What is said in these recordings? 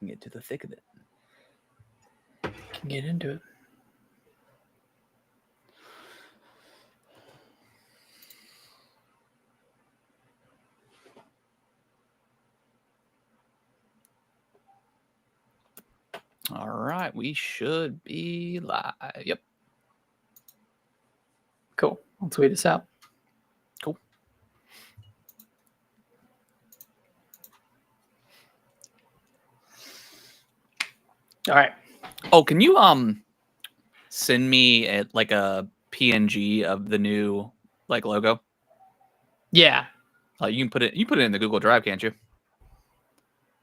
can get to the thick of it. Can get into it. All right, we should be live. Yep. Cool. I'll tweet us out. Cool. All right. Oh, can you send me a PNG of the new logo? Yeah. You can put it in the Google Drive, can't you?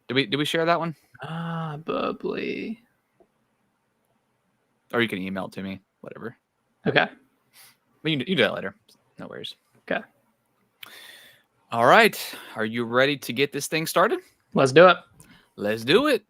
Did we share that one? Probably. Or you can email it to me, whatever. Okay. But you do that later. No worries. Okay. All right. Are you ready to get this thing started? Let's do it. Let's do it.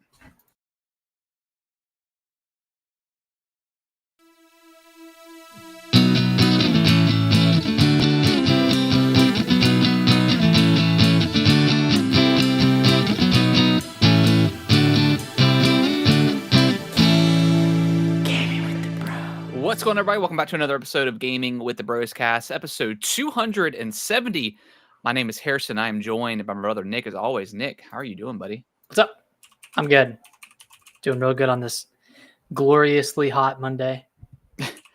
What's going on, everybody? Welcome back to another episode of Gaming with the Bros Cast, episode 270. My name is Harrison. I am joined by my brother Nick, as always. Nick, how are you doing, buddy? What's up? I'm good. Doing real good on this gloriously hot Monday.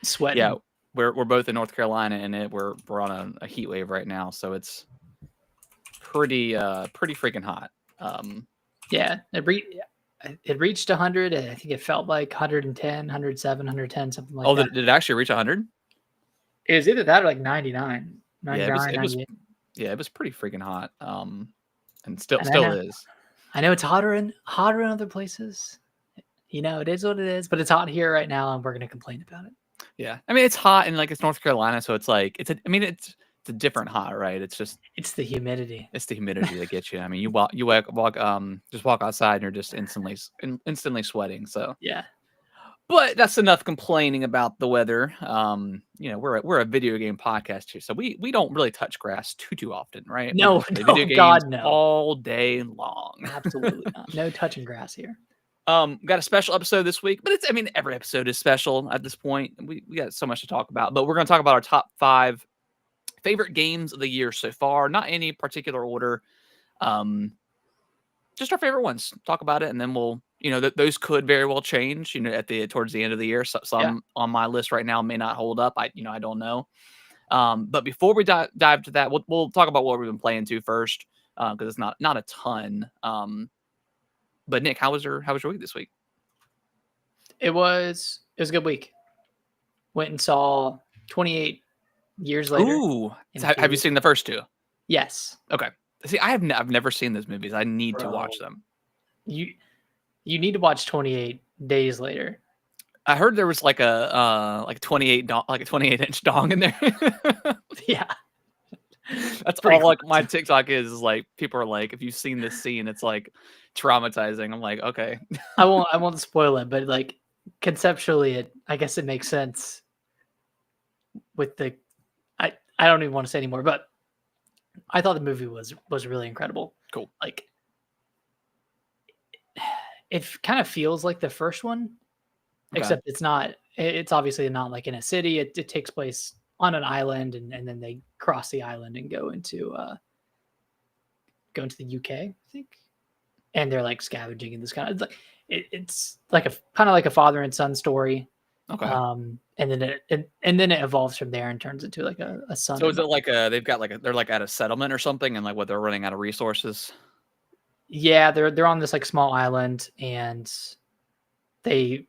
Sweating. Yeah, we're both in North Carolina, and we're on a heat wave right now, so it's pretty freaking hot. Yeah, it reached 100. And I think it felt like 110, 107, 110, something like that. Oh, did it actually reach 100? It was either that or like 99, 99, it was pretty freaking hot. And still is. I know it's hotter in other places. You know, it is what it is, but it's hot here right now, and we're gonna complain about it. Yeah, I mean it's hot, and it's North Carolina, so it's it's a different hot, right? It's the humidity. It's the humidity that gets you. I mean, you walk just walk outside, and you're just instantly sweating. So yeah. But that's enough complaining about the weather. We're a video game podcast here, so we don't really touch grass too often, right? No, video games God, no. all day long. Absolutely not. No touching grass here. Got a special episode this week, but every episode is special at this point. We got so much to talk about, but we're going to talk about our top 5 favorite games of the year so far. Not any particular order, just our favorite ones. Talk about it, and then we'll, those could very well change. Towards the end of the year, some on my list right now may not hold up. I don't know. But before we dive to that, we'll talk about what we've been playing to first, because it's not a ton. But Nick, how was your week this week? It was a good week. Went and saw 28 Years Later. Ooh, have you seen the first 2? Yes. Okay. See, I've never seen those movies. I need to watch them. You need to watch 28 Days Later. I heard there was like a 28-inch dong in there. Yeah. That's all cool. My TikTok is people are like, if you've seen this scene, it's traumatizing. I'm like, okay. I won't spoil it, but conceptually I guess it makes sense with the I don't even want to say anymore, but I thought the movie was really incredible. Cool. It kind of feels like the first one, okay. Except it's not. It's obviously not in a city. It takes place on an island, and then they cross the island and go into the UK, I think. And they're scavenging in this kind of it's kind of like a father and son story. Okay. And then it evolves from there and turns into a son. So is it they've got they're at a settlement or something, and what they're running out of resources? Yeah, they're on this small island, and they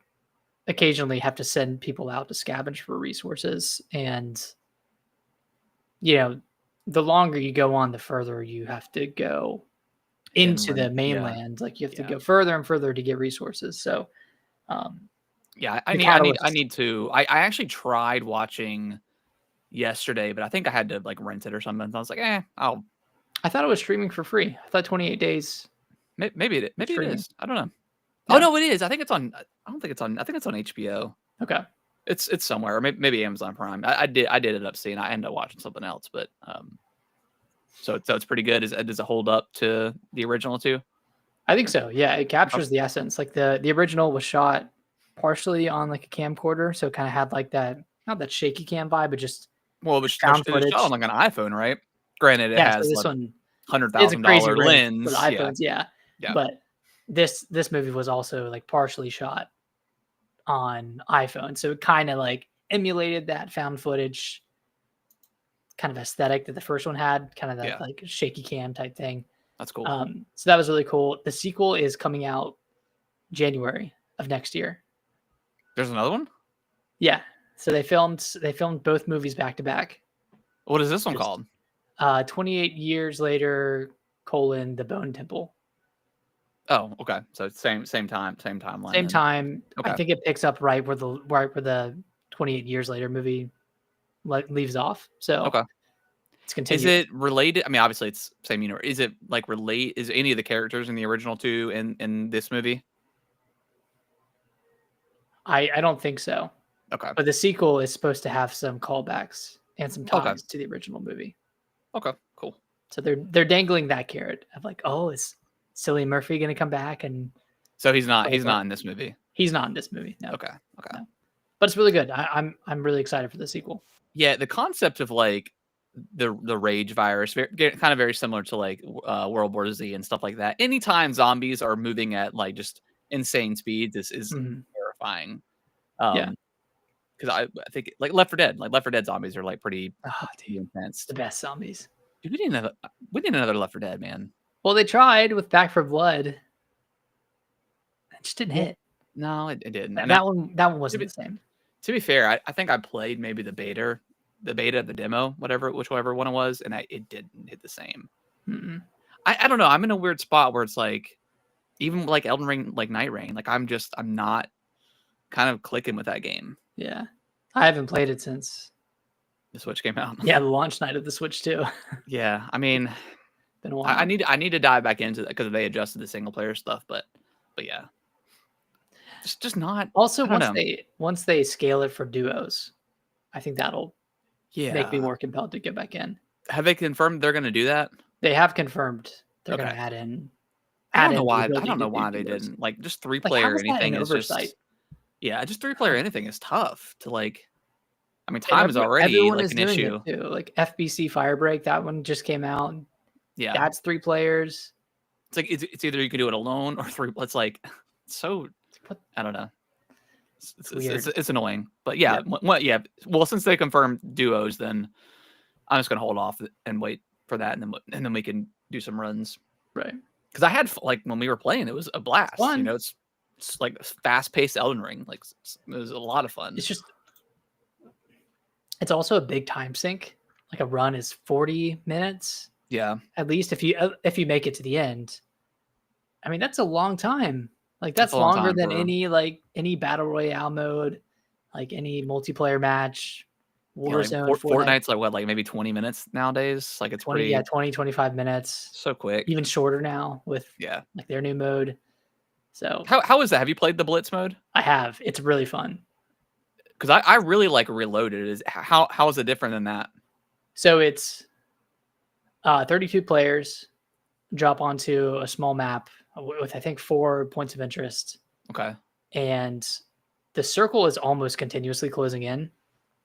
occasionally have to send people out to scavenge for resources. And the longer you go on, the further you have to go into the mainland. Yeah. You have to go further and further to get resources. So yeah, I need to. I actually tried watching yesterday, but I think I had to rent it or something. So I was like, I thought it was streaming for free. I thought 28 Days. Maybe it is. I don't know. Yeah. Oh no, it is. I think it's on. I don't think it's on. I think it's on HBO. Okay. It's somewhere, or maybe Amazon Prime. I did end up seeing. I ended up watching something else, but so it's pretty good. Does it hold up to the original too? I think so. Yeah, it captures the essence. Like the original was shot partially on like a camcorder, so it kind of had like that not that shaky cam vibe, but just Well, found it was shot on footage. like an iPhone, right? Granted, it Yeah, so has this like one hundred is a thousand crazy dollar rig for the lens. Yeah, iPhones, yeah. yeah. But this movie was also like partially shot on iPhone, so it kind of like emulated that found footage kind of aesthetic that the first one had, kind of that Yeah. like shaky cam type thing. That's cool. So that was really cool. The sequel is coming out January of next year. There's another one. Yeah. So they filmed both movies back to back. What is this one It's, called? 28 years later, the Bone Temple. Oh, okay. So same timeline. Same Then. time. Okay. I think it picks up right where the 28 years later movie leaves off. So Okay. it's continued. Is it related? I mean, obviously it's same universe. Is it like relate? Is any of the characters in the original two in this movie? I don't think so. Okay. But the sequel is supposed to have some callbacks and some Okay. ties to the original movie. Okay. Cool. So they're dangling that carrot of like, oh, is Cillian Murphy going to come back? And So he's not in this movie. he's not in this movie. No. Okay. Okay. No. But it's really good. I'm really excited for the sequel. Yeah, the concept of like the rage virus, kind of very similar to like World War Z and stuff like that. Anytime zombies are moving at like just insane speeds, this is terrifying. Yeah. Because I think like Left 4 Dead, zombies are like pretty intense. The best zombies. Dude, we need another Left 4 Dead, man. Well, they tried with Back 4 Blood. It just didn't hit. No, it didn't. And that one wasn't the same. To be fair, I think I played maybe the beta, the demo, whichever one it was, and it didn't hit the same. Mm-mm. I don't know. I'm in a weird spot where it's like, even like Elden Ring, like Night Rain, like I'm not kind of clicking with that game. Yeah, I haven't played it since the Switch came out. Yeah, the launch night of the Switch too. Yeah, I mean, been a while. I need to dive back into that because they adjusted the single player stuff, but yeah, just not. Also, once they scale it for duos, I think that'll make me more compelled to get back in. Have they confirmed they're going to do that? They have confirmed they're going to add in. I don't know why they didn't. Like just 3-player anything is just. Yeah, just 3-player anything is tough to like. I mean, time is already like an issue. Like FBC Firebreak, that one just came out. Yeah, that's 3 players. It's like it's either you can do it alone or 3. It's like so. I don't know. It's annoying, but yeah. Well, since they confirmed duos, then I'm just gonna hold off and wait for that, and then we can do some runs. Right. Because I had like when we were playing, it was a blast. Fun. You know, it's like fast-paced Elden Ring. Like it was a lot of fun. It's also a big time sink. Like a run is 40 minutes. Yeah. At least if you make it to the end. I mean, that's a long time. Like that's longer than any battle royale mode, like any multiplayer match. Warzone. Like Fortnite's like what, like maybe 20 minutes nowadays. Like it's 20, 25 minutes. So quick. Even shorter now with like their new mode. So how is that? Have you played the Blitz mode? I have. It's really fun. Because I really like Reloaded. How is it different than that? So it's 32 players drop onto a small map with I think 4 points of interest. Okay. And the circle is almost continuously closing in,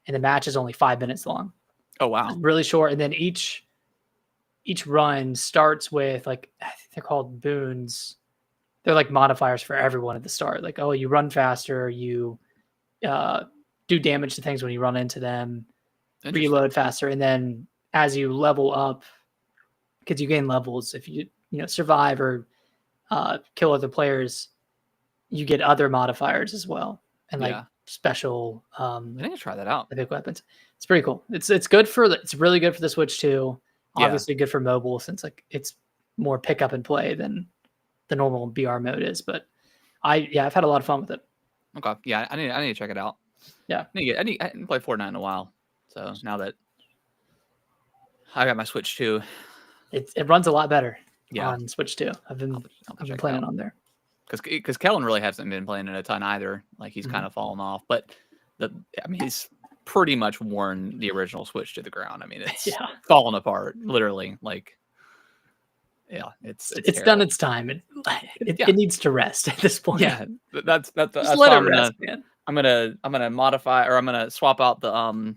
and the match is only 5 minutes long. Oh wow. It's really short. And then each run starts with like I think they're called boons. They're like modifiers for everyone at the start. Like, oh, you run faster, you do damage to things when you run into them, reload faster, and then as you level up, because you gain levels if you survive or kill other players, you get other modifiers as well, and like special. I need to try that out. Epic weapons. It's pretty cool. It's really good for the Switch too. Obviously good for mobile since like it's more pick up and play than the normal BR mode is. But I've had a lot of fun with it. Okay, yeah, I need to check it out. Yeah, I didn't play Fortnite in a while, so now that I got my Switch too, it runs a lot better. Yeah, on Switch too. I've been playing it on there. Because Kellen really hasn't been playing it a ton either. Like he's kind of fallen off, but he's pretty much worn the original Switch to the ground. I mean, it's fallen apart, literally. Like Yeah, it's It's done terrible. its time. Yeah. It needs to rest at this point. Yeah, Just that's let why it rest, man. I'm gonna modify, or I'm gonna swap out the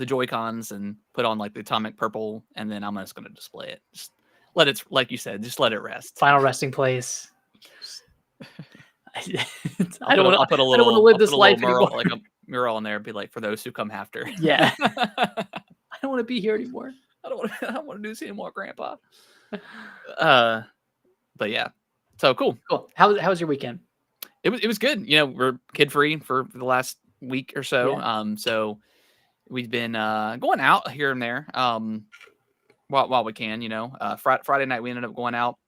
Joy-Cons and put on like the atomic purple, and then I'm just gonna display it. Just let it, like you said, just let it rest. Final resting place. I I'll don't want I'll put a I don't want to little live this life mural, anymore. like a mural in there, be like, for those who come after. Yeah. I don't want to be here anymore. I don't want to do this anymore, Grandpa. But yeah, so cool. Cool. How was your weekend? It was good. You know, we're kid free for the last week or so. Yeah. So we've been going out here and there. While we can, you know. Friday night we ended up going out.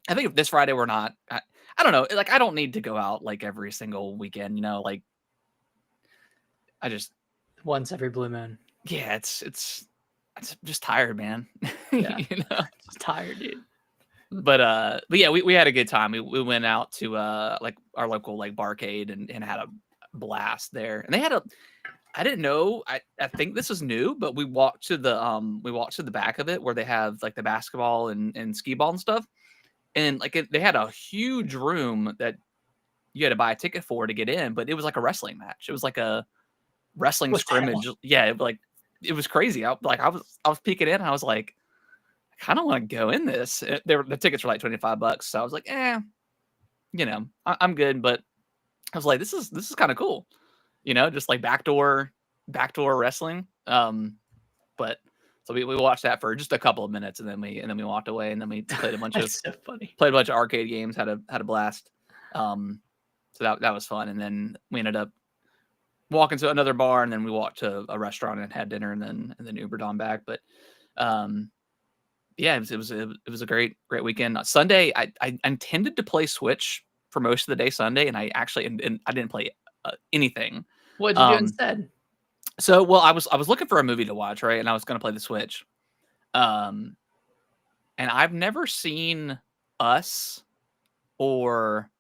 I think this Friday we're not. I don't know. Like, I don't need to go out like every single weekend. You know, like I just Once every blue moon. yeah. It's just tired, man. Yeah. You know. Just tired, dude. But yeah, we had a good time. We went out to like our local like barcade and had a blast there. And they had I didn't know. I think this is new, but we walked to the back of it where they have like the basketball and skee ball and stuff. And like they had a huge room that you had to buy a ticket for to get in, but it was like a wrestling match. It was like a wrestling What the hell? scrimmage. Yeah, it was crazy. I was peeking in and I was like, I kind of want to go in this. The tickets were like $25, so I was like, you know, I'm good. But I was like, this is kind of cool, you know, just like backdoor wrestling. But so we watched that for just a couple of minutes, and then we walked away, and then we played a bunch of That's so funny. played a bunch of arcade games, had a blast. So that was fun, and then we ended up walking to another bar, and then we walked to a restaurant and had dinner, and then Ubered on back. But yeah, it was a great weekend. Sunday, I intended to play Switch for most of the day Sunday, and I actually and I didn't play anything. What did you do instead? So, well, I was looking for a movie to watch, right? And I was going to play the Switch. And I've never seen Us or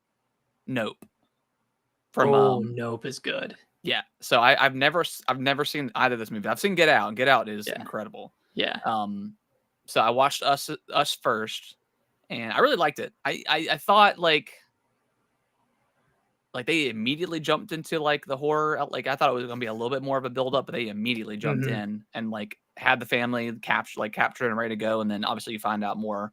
Nope. Nope is good. Yeah. So I've never seen either of this movie. I've seen Get Out, and Get Out is incredible. Yeah. So I watched Us first, and I really liked it. I thought like they immediately jumped into like the horror. Like, I thought it was going to be a little bit more of a build up, but they immediately jumped in and like had the family captured and ready to go. And then obviously you find out more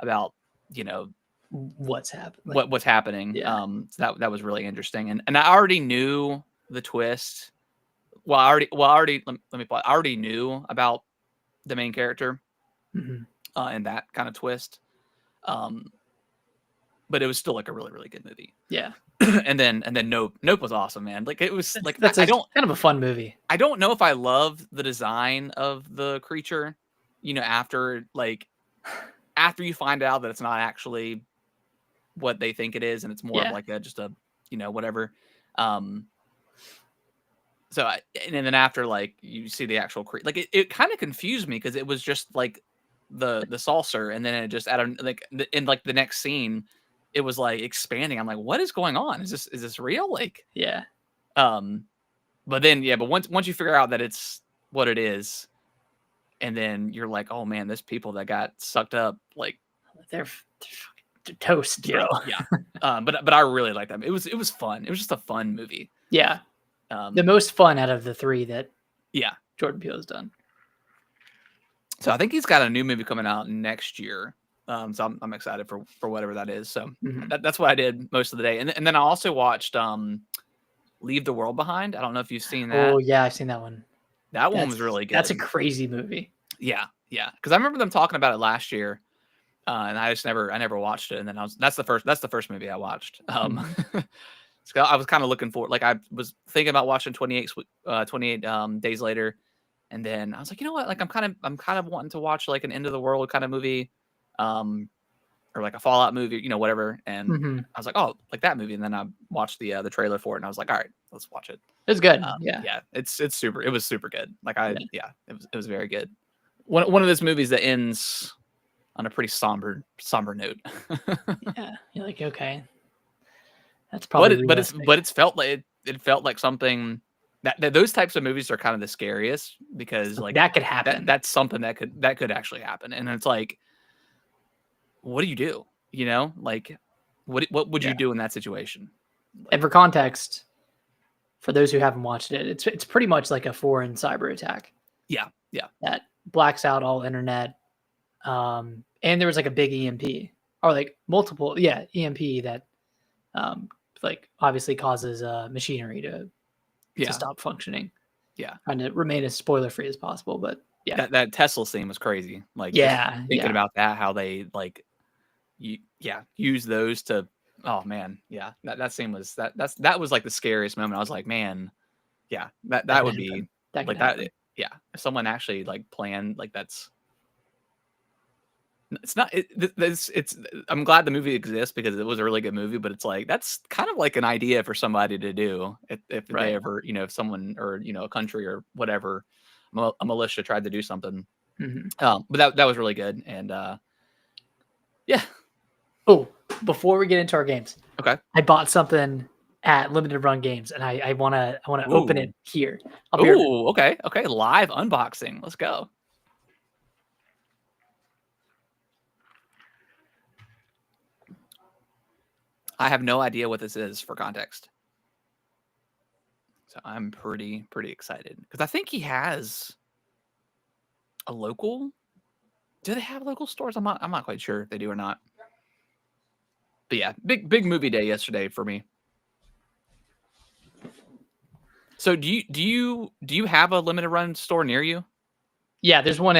about, you know, what's happening. What's happening. Yeah. So that was really interesting. And I already knew the twist. I already knew about the main character and that kind of twist. But it was still like a really, really good movie. Yeah. and then Nope was awesome, man. Like, it was like, that's kind of a fun movie. I don't know if I love the design of the creature, you know, after you find out that it's not actually what they think it is, and it's more of like just a, you know, whatever. And then after like you see the actual creature, like it kind of confused me because it was just like the saucer, and then it just in like the next scene, it was like expanding. I'm like, what is going on? Is this real? Like, yeah. But then, but once you figure out that it's what it is, and then you're like, oh man, there's people that got sucked up. Like, they're toast, bro. Yeah. But I really liked them. It was fun. It was just a fun movie. Yeah. The most fun out of the three that Jordan Peele has done. So I think he's got a new movie coming out next year. So I'm excited for whatever that is. So that's what I did most of the day. And then I also watched Leave the World Behind. I don't know if you've seen that. Oh yeah, I've seen that one. That one was really good. That's a crazy movie. Yeah. Because I remember them talking about it last year, and I never watched it. And then that's the first movie I watched. So I was kind of looking for, like, I was thinking about watching 28 Days Later, and then I was like, you know what? Like, I'm kind of wanting to watch like an end of the world kind of movie, or like a Fallout movie, you know, whatever. And I was like, oh, like that movie. And then I watched the trailer for it, and I was like, all right, let's watch it. It's good. It was super good. Like, it was very good. One of those movies that ends on a pretty somber note. Yeah, you're like, okay, that's probably. But it felt like something that those types of movies are kind of the scariest, because like that could happen. That's something that could actually happen, and it's like, what do you do? You know, like what would you Yeah. do in that situation? And for context, for those who haven't watched it, it's pretty much like a foreign cyber attack Yeah, yeah, that blacks out all internet. And there was like a big EMP or like multiple, EMP that like obviously causes machinery to yeah, stop functioning. yeah. Trying to remain as spoiler free as possible, but yeah, That Tesla scene was crazy. Like just yeah, thinking yeah, about that, how they like use those to. Oh man, yeah. That scene was that was like the scariest moment. I was like, man, yeah, that that could would happen. be That could like that. happen. Yeah, if someone actually like planned like that's. It's not. It's. I'm glad the movie exists because it was a really good movie. But it's like that's kind of like an idea for somebody to do if they Right. ever if someone or a country or whatever, a militia tried to do something. Hmm. But that was really good and yeah. Oh, before we get into our games, Okay. I bought something at Limited Run Games, and I wanna open Ooh. it here. I'll be right back. Ooh. Okay. Okay. Live unboxing. Let's go. I have no idea what this is for context, so I'm pretty excited because I think he has a local. Do they have local stores? I'm not quite sure if they do or not. But yeah, big movie day yesterday for me. So do you have a limited run store near you? Yeah, there's one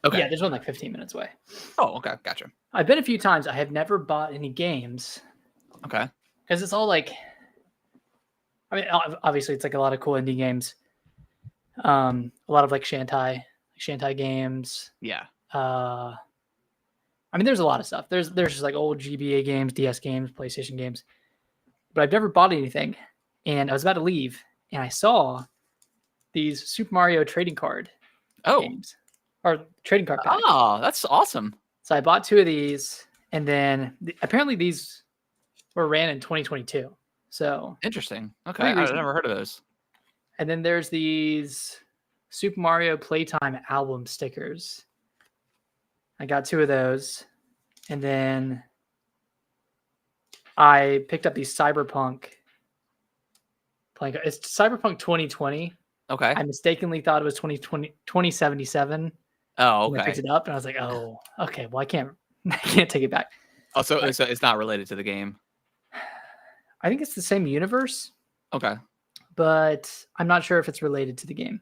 Okay. there's one like 15 minutes away. Oh, okay, gotcha. I've been a few times. I have never bought any games Okay. because it's all like, I mean, obviously it's like a lot of cool indie games. A lot of like Shantai games. Yeah. I mean, there's a lot of stuff. There's just like old GBA games, DS games, PlayStation games, but I've never bought anything. And I was about to leave, and I saw these Super Mario trading card Oh. games or trading card packs. Oh, that's awesome. So I bought 2 of these, and then apparently these were ran in 2022. So Interesting. Okay, pretty I've recent. never heard of those. And then there's these Super Mario Playtime album stickers. I got 2 of those. And then I picked up these Cyberpunk playing. It's Cyberpunk 2020. Okay. I mistakenly thought it was 2077. Oh, When I picked okay. it up, and I was like, "Oh, okay. Well, I can't take it back." Oh, so But it's not related to the game. I think it's the same universe, Okay. but I'm not sure if it's related to the game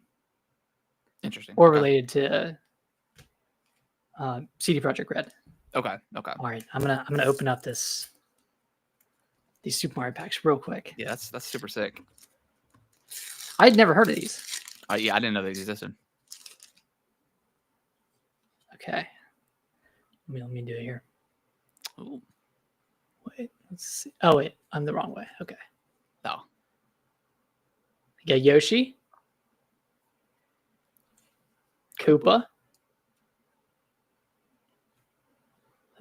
Interesting. or Okay. related to CD Projekt Red. Okay. Okay. All right, I'm gonna open up these Super Mario packs real quick. Yeah, that's super sick. I'd never heard of these. Yeah, I didn't know they existed. Okay, let me do it here. Ooh. Wait, let's see. Oh wait, I'm the wrong way. Okay, Oh. I got Yoshi, Koopa,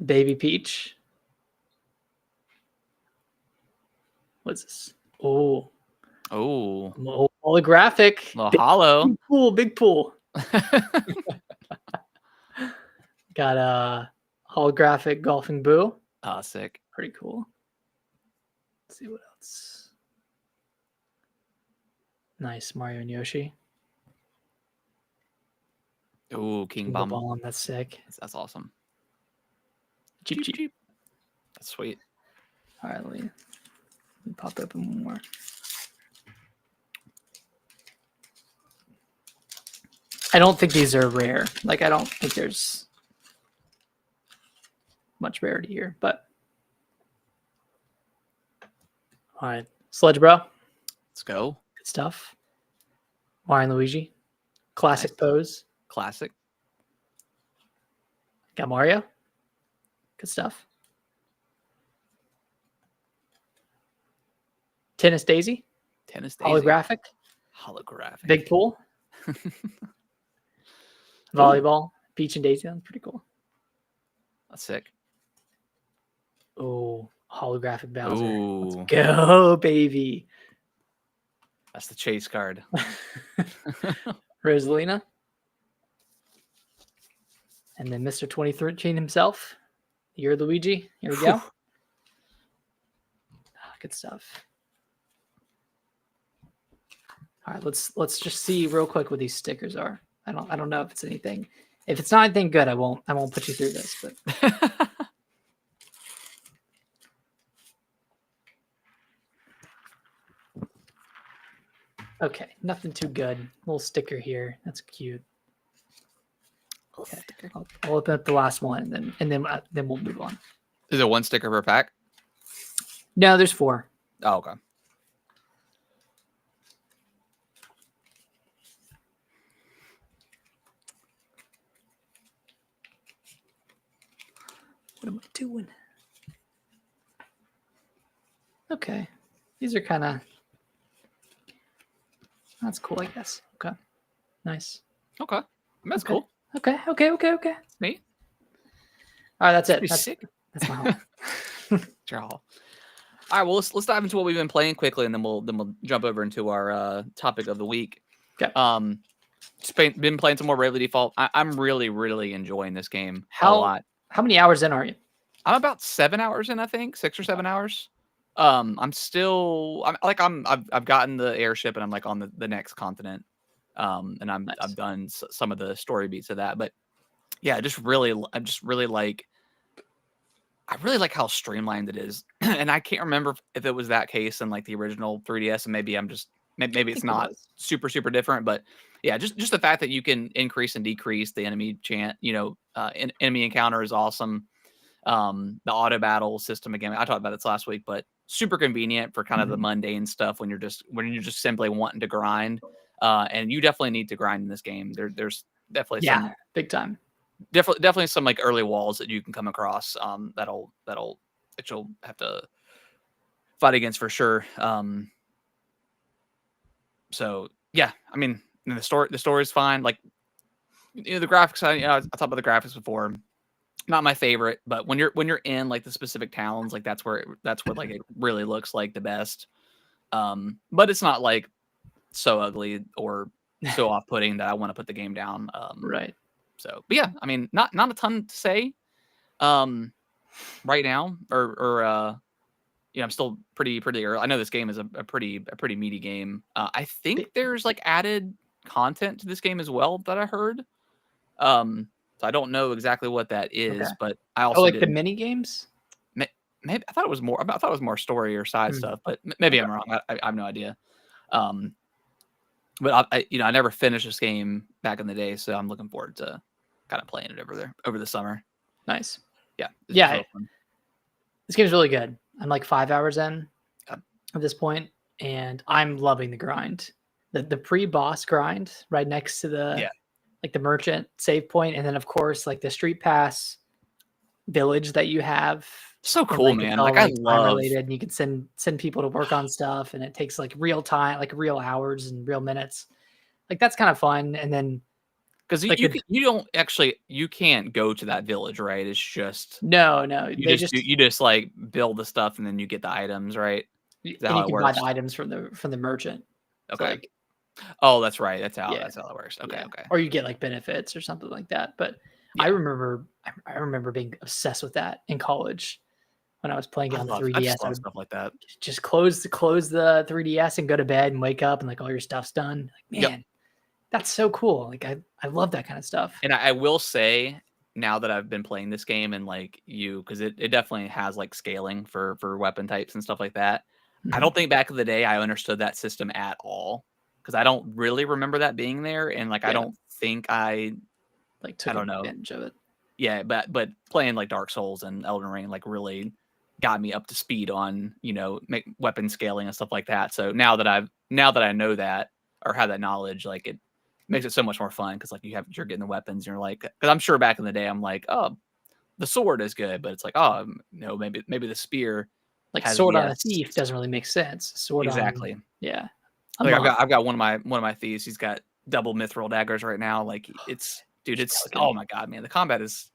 Baby Peach. What's this? Oh, Oh. holographic. Little hollow. Big pool. Got a holographic golfing boo. Oh, sick. Pretty cool. Let's see what else. Nice Mario and Yoshi. Ooh, King Bum. Bum. That's sick. That's awesome. Cheap. That's sweet. All right, let me pop open one more. I don't think these are rare. Like, I don't think there's much rarity here, but all right. Sledge Bro. Let's go. Good stuff. Mario and Luigi. Classic Nice. pose. Classic. Got Mario. Good stuff. Tennis Daisy. Tennis Daisy. Holographic. Holographic. Big pool. Volleyball. Peach and Daisy. That's pretty cool. That's sick. Oh, holographic Bowser. Ooh. Let's go, baby. That's the chase card. Rosalina. And then Mr. 2013 himself, You're Luigi. Here we Whew. go. Good stuff. All right, let's just see real quick what these stickers are. I don't know if it's anything. If it's not anything good, I won't put you through this. But okay, nothing too good. Little sticker here. That's cute. Okay, I'll open up the last one, and then we'll move on. Is it one sticker per pack? No, there's 4. Oh, okay. What am I doing? Okay, these are kind of. That's cool, I guess. Okay, nice. Okay, that's Okay. cool. Okay. Neat. All right, that's it. Pretty That's sick. That's my haul. Your haul. All right, well, let's dive into what we've been playing quickly, and then we'll jump over into our topic of the week. Okay. Been playing some more Bravely Default. I'm really enjoying this game a How lot. how many hours in are you? I'm about 7 hours in, I think 6 or 7 hours. I've gotten the airship, and I'm like on the next continent. And Nice. I've done some of the story beats of that, but yeah, I really like how streamlined it is. And I can't remember if it was that case in like the original 3DS, and maybe maybe it's not super different, but yeah, just the fact that you can increase and decrease the enemy chant, enemy encounter is awesome. The auto battle system, again, I talked about this last week, but super convenient for kind of the mundane stuff when you're just simply wanting to grind. And you definitely need to grind in this game. There's definitely some big time. definitely some like early walls that you can come across that you'll have to fight against for sure. So yeah, I mean, the story is fine. Like, the graphics, I talked about the graphics before. Not my favorite, but when you're in like the specific towns, like that's what like it really looks like the best. But it's not like so ugly or so off-putting that I want to put the game down. Right. So, but yeah, I mean, not a ton to say right now, or I'm still pretty early. I know this game is a pretty meaty game. I think there's like added content to this game as well that I heard. So I don't know exactly what that is, but I also like the mini games. Maybe I thought it was more. I thought it was more story or side stuff, but maybe I'm wrong. I have no idea. But I never finished this game back in the day, so I'm looking forward to kind of playing it over the summer. Nice. Yeah. Yeah. This game's really good. I'm like 5 hours in at this point, and I'm loving the grind. The pre-boss grind right next to the like the merchant save point, and then of course like the street pass village that you have. So cool, man. Like I love related, and you can send people to work on stuff, and it takes like real time, like real hours and real minutes. Like that's kind of fun. And then because you can't go to that village, right? It's just no. You just like build the stuff, and then you get the items, right? Is that how it works? Buy the items from the merchant. Okay. So like, oh, that's right. That's how it works. Okay, okay. Or you get like benefits or something like that. But I remember being obsessed with that in college when I was playing it on the 3DS. I would stuff like that. Just close the 3DS and go to bed and wake up and like all your stuff's done. Like, man, that's so cool. Like I love that kind of stuff. And I will say, now that I've been playing this game, and like because it definitely has like scaling for weapon types and stuff like that. I don't think back in the day I understood that system at all, because I don't really remember that being there, and like I don't think I took advantage of it. Yeah, but playing like Dark Souls and Elden Ring like really got me up to speed on weapon scaling and stuff like that. So now that I know that, or have that knowledge, like it makes it so much more fun, because like you're getting the weapons, and you're like, because I'm sure back in the day I'm like, oh, the sword is good, but it's like, oh no, maybe the spear. Like sword on a thief doesn't really make sense. Sword exactly. Yeah. Like I've got one of my thieves. He's got double mithril daggers right now. Like it's oh my god, man. The combat it's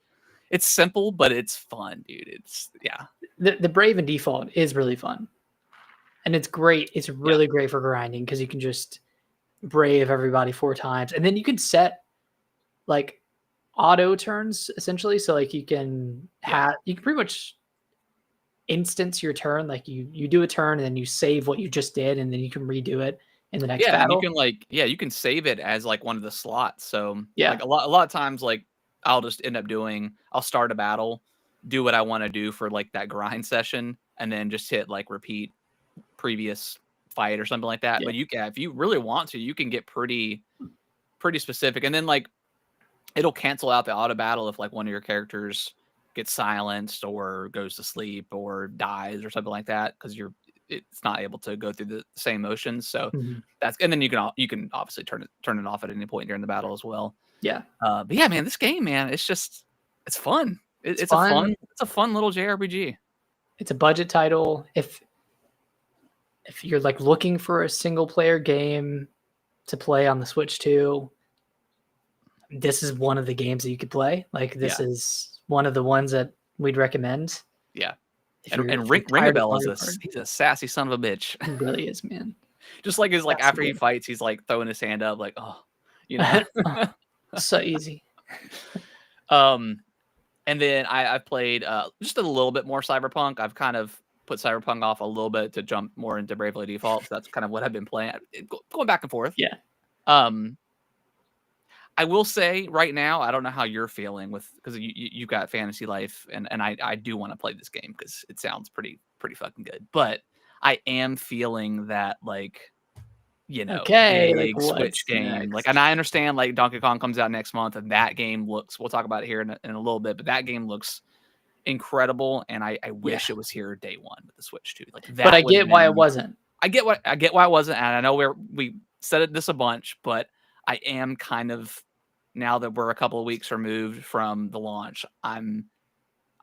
simple, but it's fun, dude. It's The Brave and Default is really fun, and it's great. It's really great for grinding, because you can just brave everybody 4 times, and then you can set like auto turns essentially. So like you can you can pretty much instance your turn. Like you do a turn and then you save what you just did, and then you can redo it in the next Yeah, and you battle. can you can save it as like one of the slots. So Yeah. like a lot of times like I'll just end up I'll start a battle, do what I want to do for like that grind session, and then just hit like repeat previous fight or something like that. Yeah. But if you really want to, you can get pretty specific. And then like it'll cancel out the auto battle if like one of your characters gets silenced or goes to sleep or dies or something like that because it's not able to go through the same motions. So Mhm. and then you can obviously turn it off at any point during the battle as well. Yeah. But yeah, man, this game, man, it's fun. It's It's a fun. fun little JRPG. It's a budget title. If you're like looking for a single player game to play on the Switch 2, this is one of the games that you could play. Like this Yeah. is one of the ones that we'd recommend. Yeah. If And you're, and if you're Ring tired of Ringabel Mario Kart. he's a sassy son of a bitch. He really is, man. Just like his like That's after he good. fights, he's like throwing his hand up, like, oh, you know. So easy. And then I've played just a little bit more Cyberpunk. I've kind of put Cyberpunk off a little bit to jump more into Bravely Default. So that's kind of what I've been playing, going back and forth. Yeah. I will say right now, I don't know how you're feeling because you've got Fantasy Life, and I do want to play this game because it sounds pretty fucking good. But I am feeling that like Okay, like big Switch what's game. Like, next? and I understand like Donkey Kong comes out next month, and that game looks. We'll talk about it here in a little bit, but that game looks incredible, and I wish it was here day one with the Switch too. Like that. But I would have get why it been- wasn't. I get why it wasn't, and I know we said this a bunch, but I am kind of now that we're a couple of weeks removed from the launch. I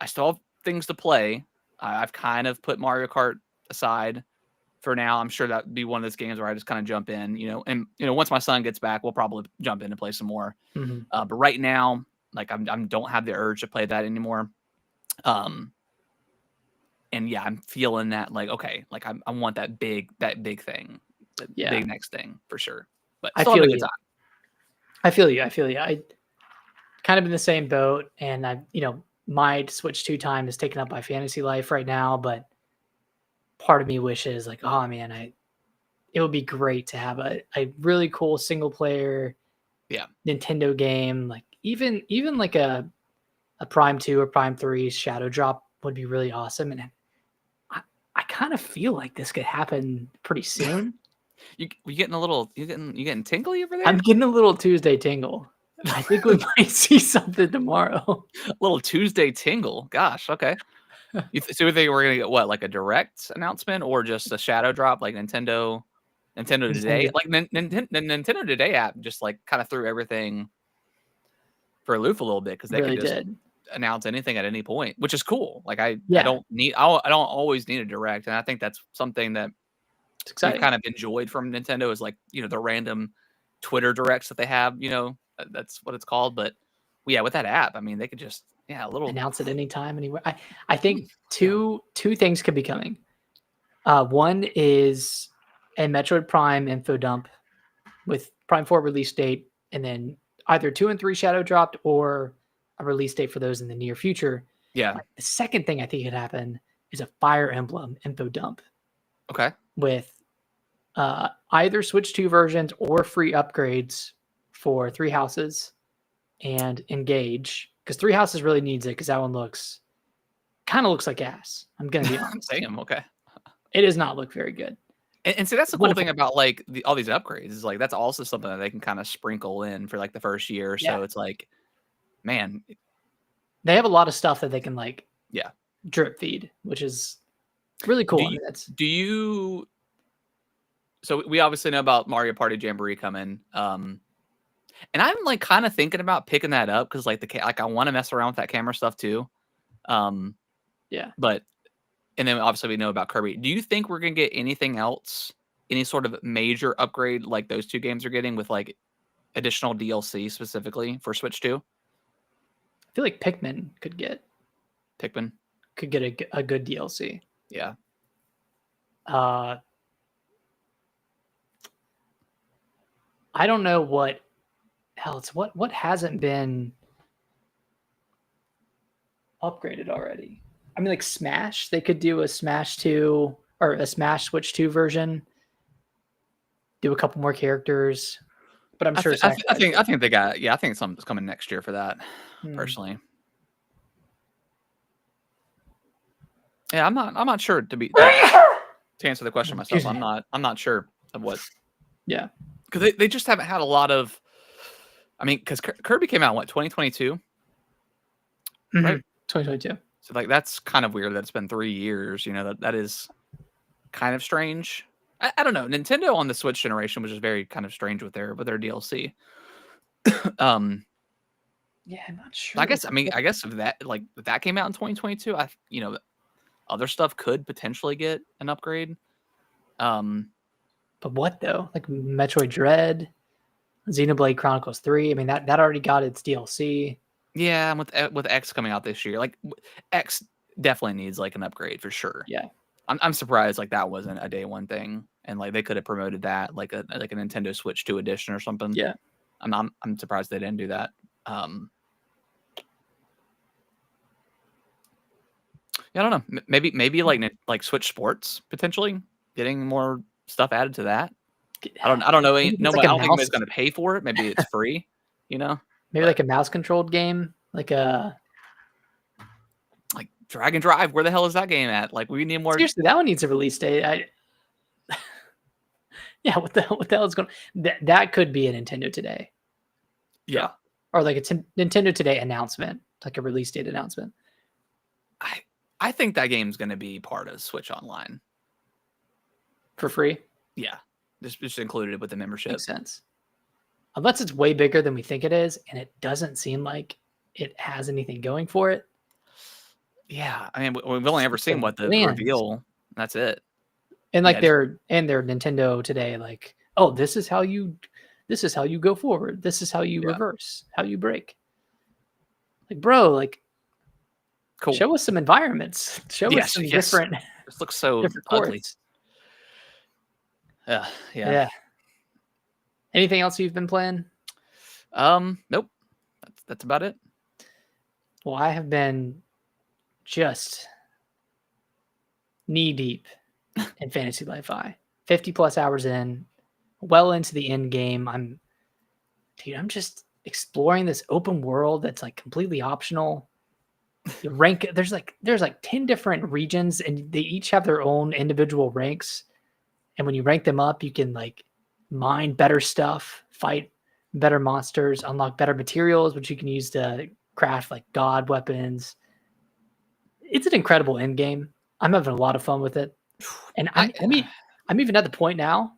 still have things to play. I've kind of put Mario Kart aside for now. I'm sure that'd be one of those games where I just kind of jump in, and once my son gets back, we'll probably jump in and play some more. Mhm. But right now, like I don't have the urge to play that anymore. And yeah, I'm feeling that like, okay, like I want that big thing, that Yeah. big next thing for sure. But I still feel having a good you. time. I feel you. I kind of in the same boat, and my Switch 2 time is taken up by Fantasy Life right now, but part of me wishes like, oh man, it would be great to have a really cool single player Nintendo game. Like even like a Prime 2 or Prime 3 Shadow Drop would be really awesome. And I kind of feel like this could happen pretty soon. You getting a little you getting tingly over there? I'm getting a little Tuesday tingle. I think we might see something tomorrow. A little Tuesday tingle. Gosh, okay. So they were gonna get what, like a direct announcement or just a shadow drop like Nintendo Today? Like Nintendo Today app just like kind of threw everything for a loop a little bit because they Really could just did. announce anything at any point, which is cool. Like I Yeah. don't always need a direct, and I think that's something that It's we've exciting. kind of enjoyed from Nintendo is like the random Twitter directs that they have. That's what it's called. But yeah, with that app, I mean, they could just a little Announce it anytime, anywhere. I think two things could be coming. One is a Metroid Prime info dump with Prime 4 release date, and then either 2 and 3 shadow dropped or a release date for those in the near future. Yeah. The second thing I think could happen is a Fire Emblem info dump. Okay. With either Switch 2 versions or free upgrades for Three Houses and Engage, because Three Houses really needs it because that one kind of looks like ass. I'm gonna be honest. Damn. Okay. It does not look very good. And so that's the cool thing about like all these upgrades is like that's also something that they can kind of sprinkle in for like the first year or so. Yeah. It's like, man, they have a lot of stuff that they can like drip feed, which is really cool. So we obviously know about Mario Party Jamboree coming. And I'm like kind of thinking about picking that up because like I want to mess around with that camera stuff too. But and then obviously we know about Kirby. Do you think we're gonna get anything else, any sort of major upgrade like those two games are getting with like additional DLC specifically for Switch 2? I feel like Pikmin could get a good DLC. Yeah. I don't know what else. What hasn't been upgraded already? I mean, like Smash, they could do a Smash 2 or a Smash Switch 2 version, do a couple more characters, but I'm sure I think they got, I think something's coming next year for that, personally. Yeah, I'm not sure to answer the question myself. I'm not sure of what. Yeah. Because they just haven't had a lot of. I mean, because Kirby came out in what, 2022, right? 2022. So like that's kind of weird that it's been 3 years. That is kind of strange. I don't know. Nintendo on the Switch generation was just very kind of strange with their DLC. Yeah, I'm not sure. I guess if that came out in 2022, other stuff could potentially get an upgrade. But what though? Like Metroid Dread, Xenoblade Chronicles 3. I mean, that already got its DLC. Yeah, and with X coming out this year, like X definitely needs like an upgrade for sure. Yeah, I'm surprised like that wasn't a day one thing, and like they could have promoted that like a Nintendo Switch 2 edition or something. Yeah, I'm surprised they didn't do that. Yeah, I don't know. Maybe like Switch Sports potentially getting more stuff added to that. I don't know. I don't think anybody's going to pay for it. Maybe it's free. Maybe like a mouse controlled game, like Dragon Drive. Where the hell is that game at? Like we need more. Seriously, that one needs a release date. Yeah, what the hell is going? That could be a Nintendo Today. Yeah, or like a Nintendo Today announcement, like a release date announcement. I think that game's going to be part of Switch Online for free. Yeah, just included with the membership. Makes sense. Unless it's way bigger than we think it is, and it doesn't seem like it has anything going for it. Yeah, I mean, we've only ever seen what the reveal. That's it. And like their Nintendo Today, like, oh, this is how you go forward. This is how you reverse, how you break. Like, bro, like, cool. Show us some environments. Show us some different. This looks so ugly. Yeah. Anything else you've been playing? Nope. That's about it. Well, I have been just knee deep in Fantasy Life I. 50 plus hours in, well into the end game. I'm just exploring this open world that's like completely optional. There's like 10 different regions, and they each have their own individual ranks. And when you rank them up, you can like mine better stuff, fight better monsters, unlock better materials, which you can use to craft like god weapons. It's an incredible end game. I'm having a lot of fun with it. And I'm even at the point now,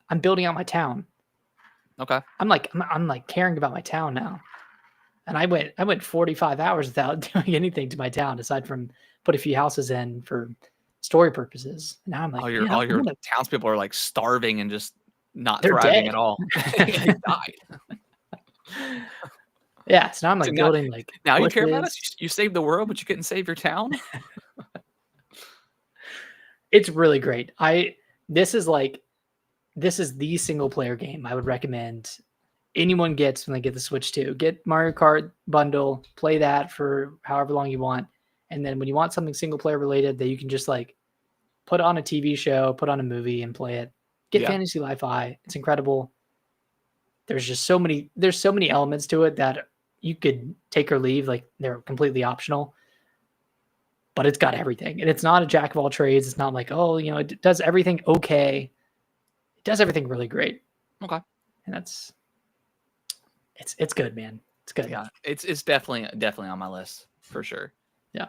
I'm building out my town. Okay. I'm like caring about my town now. And I went 45 hours without doing anything to my town aside from put a few houses in for story purposes. And now I'm like, all your townspeople are like starving and just not they're thriving dead. at all. They died. Yeah, so now I'm like building like. Now you care about us? You saved the world, but you couldn't save your town? It's really great. This is the single player game I would recommend anyone gets when they get the Switch 2. Get Mario Kart bundle, play that for however long you want. And then when you want something single player related that you can just like put on a TV show, put on a movie and play it. Get Fantasy Life I. It's incredible. There's so many elements to it that you could take or leave. Like they're completely optional. But it's got everything. And it's not a jack of all trades. It's not like, it does everything okay. It does everything really great. Okay. And it's good, man. It's good. Yeah. It's definitely on my list for sure. Yeah.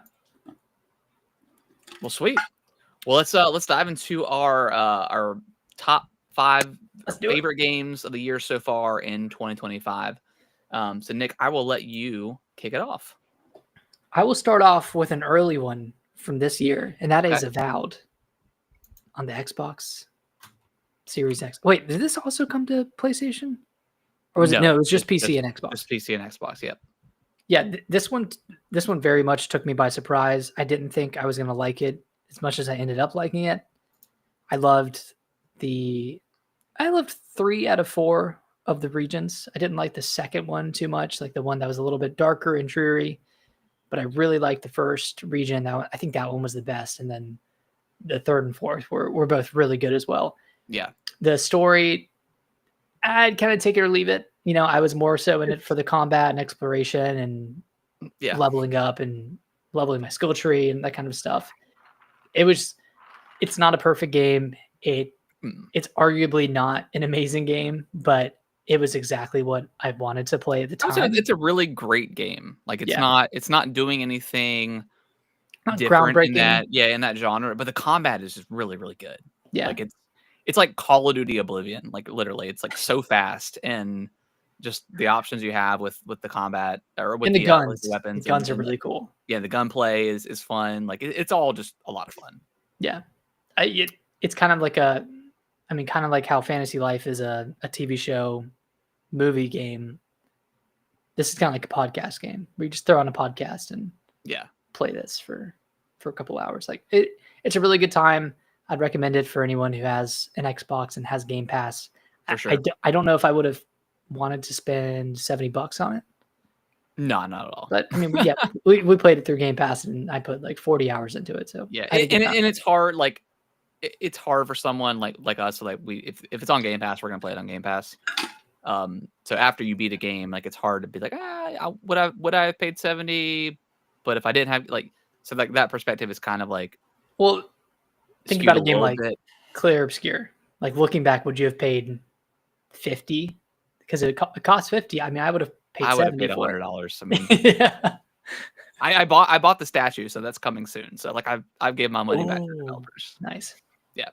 Well, sweet. Well, let's dive into our top 5 favorite games of the year so far in 2025. So Nick, I will let you kick it off. I will start off with an early one from this year, and that is Avowed on the Xbox Series X. Wait, did this also come to PlayStation? Or was it no? It was just PC and Xbox. Just PC and Xbox. Yep. Yeah, this one very much took me by surprise. I didn't think I was going to like it as much as I ended up liking it. I loved 3 out of 4 of the regions. I didn't like the second one too much, like the one that was a little bit darker and dreary. but I really liked the first region. I think that one was the best, and then the third and fourth were both really good as well. Yeah. The story, I'd kind of take it or leave it. I was more so in it for the combat and exploration and leveling up and leveling my skill tree and that kind of stuff. It's not a perfect game. It's arguably not an amazing game, but it was exactly what I wanted to play at the time. It's a really great game. Like it's not doing anything different in that genre, but the combat is just really, really good. Yeah. Like it's like Call of Duty Oblivion. Like literally, it's like so fast, and just the options you have with the combat or with the guns. with the weapons. The guns are really cool. Yeah, the gunplay is fun. Like it's all just a lot of fun. Yeah, it's kind of like kind of like how Fantasy Life is a TV show, movie game. This is kind of like a podcast game where you just throw on a podcast and play this for a couple hours. Like it's a really good time. I'd recommend it for anyone who has an Xbox and has Game Pass. For sure. I don't know if I would have wanted to spend $70 on it. No, not at all. But I mean, yeah, we played it through Game Pass, and I put like 40 hours into it. So yeah, and it's hard. Like it's hard for someone like us. So like if it's on Game Pass, we're gonna play it on Game Pass. So after you beat a game, like it's hard to be like, would I have paid 70? But if I didn't have so like that perspective is kind of like, well, think about a game like Clair Obscur. Like looking back, would you have paid 50? Because it costs 50. I mean, I would have paid. I would have paid $100. I mean, yeah. I bought the statue, so that's coming soon. So like I've gave my money back to the developers. Nice. Yeah.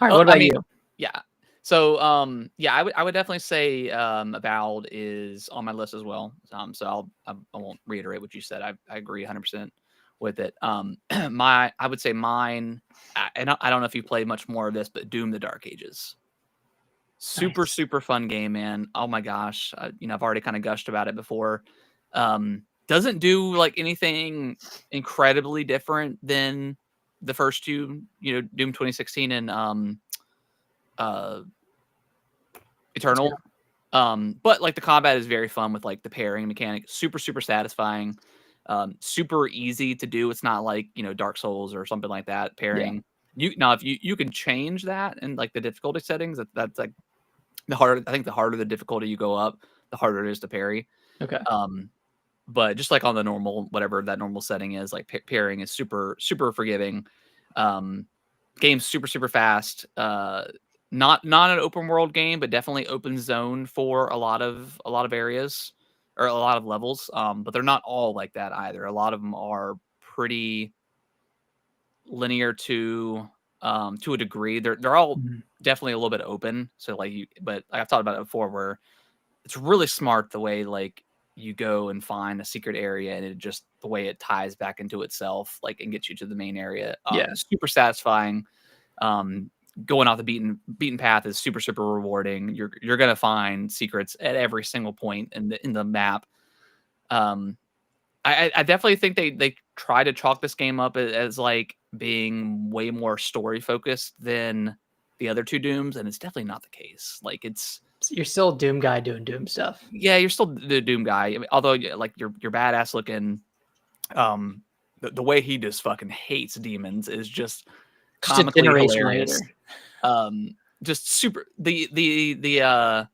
All right. What about you? Yeah. So I would definitely say Avowed is on my list as well. So I won't reiterate what you said. I agree 100% with it. I would say mine, and I don't know if you played much more of this, but Doom: The Dark Ages. Super fun game, man. Oh my gosh. I've already kind of gushed about it before. Doesn't do like anything incredibly different than the first two, Doom 2016 and Eternal. But like the combat is very fun with like the pairing mechanic, super satisfying, super easy to do. It's not like Dark Souls or something like that pairing. Yeah. If you can change that and like the difficulty settings, that's like the harder. I think the harder the difficulty you go up, the harder it is to parry. Okay. But just like on the normal, whatever that normal setting is, like pairing is super forgiving. Game's super fast. Not an open world game, but definitely open zone for a lot of areas or a lot of levels. But they're not all like that either. A lot of them are pretty linear to a degree. They're all definitely a little bit open. So but I've thought about it before where it's really smart the way like you go and find a secret area and it just the way it ties back into itself, like and gets you to the main area. Super satisfying. Going off the beaten path is super rewarding. You're gonna find secrets at every single point in the map. I definitely think they try to chalk this game up as like being way more story focused than the other two Dooms, and it's definitely not the case. Like you're still a Doom guy doing Doom stuff. Yeah, you're still the Doom guy. I mean, although like you're badass looking. The way he just fucking hates demons is just comically hilarious. Just super the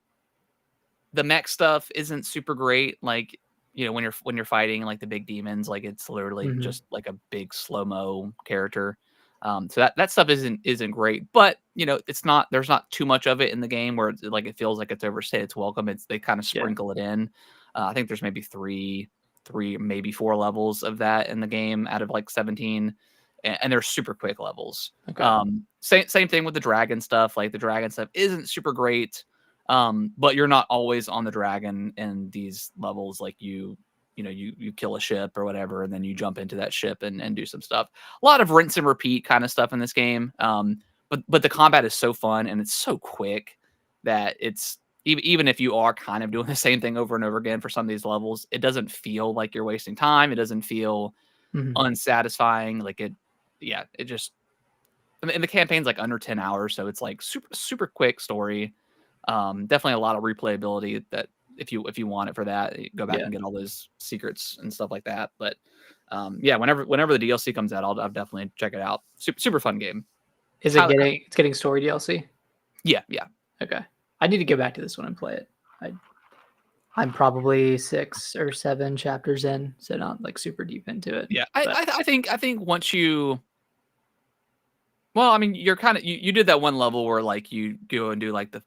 mech stuff isn't super great. Like when you're fighting like the big demons, like it's literally just like a big slow-mo character. So that stuff isn't great, but it's not, there's not too much of it in the game where it's like it feels like it's overstayed its welcome. They kind of sprinkle it in. I think there's maybe three, maybe 4 levels of that in the game out of like 17, and they're super quick levels. Okay. Same thing with the dragon stuff. Like the dragon stuff isn't super great, but you're not always on the dragon in these levels. Like you kill a ship or whatever, and then you jump into that ship and do some stuff. A lot of rinse and repeat kind of stuff in this game. But the combat is so fun and it's so quick that it's even if you are kind of doing the same thing over and over again for some of these levels, it doesn't feel like you're wasting time. It doesn't feel unsatisfying. Like it just, and the campaign's like under 10 hours. So it's like super quick story. Definitely a lot of replayability that if you want it for that, go back Yeah. and get all those secrets and stuff like that. But yeah, whenever the DLC comes out, I'll definitely check it out. Super fun game. Is it getting it's getting story DLC? Yeah. Okay. I need to go back to this one and play it. I'm probably 6 or 7 chapters in, so not like super deep into it. Yeah, but I think once you, well, I mean, you're kind of you did that one level where like you go and do like the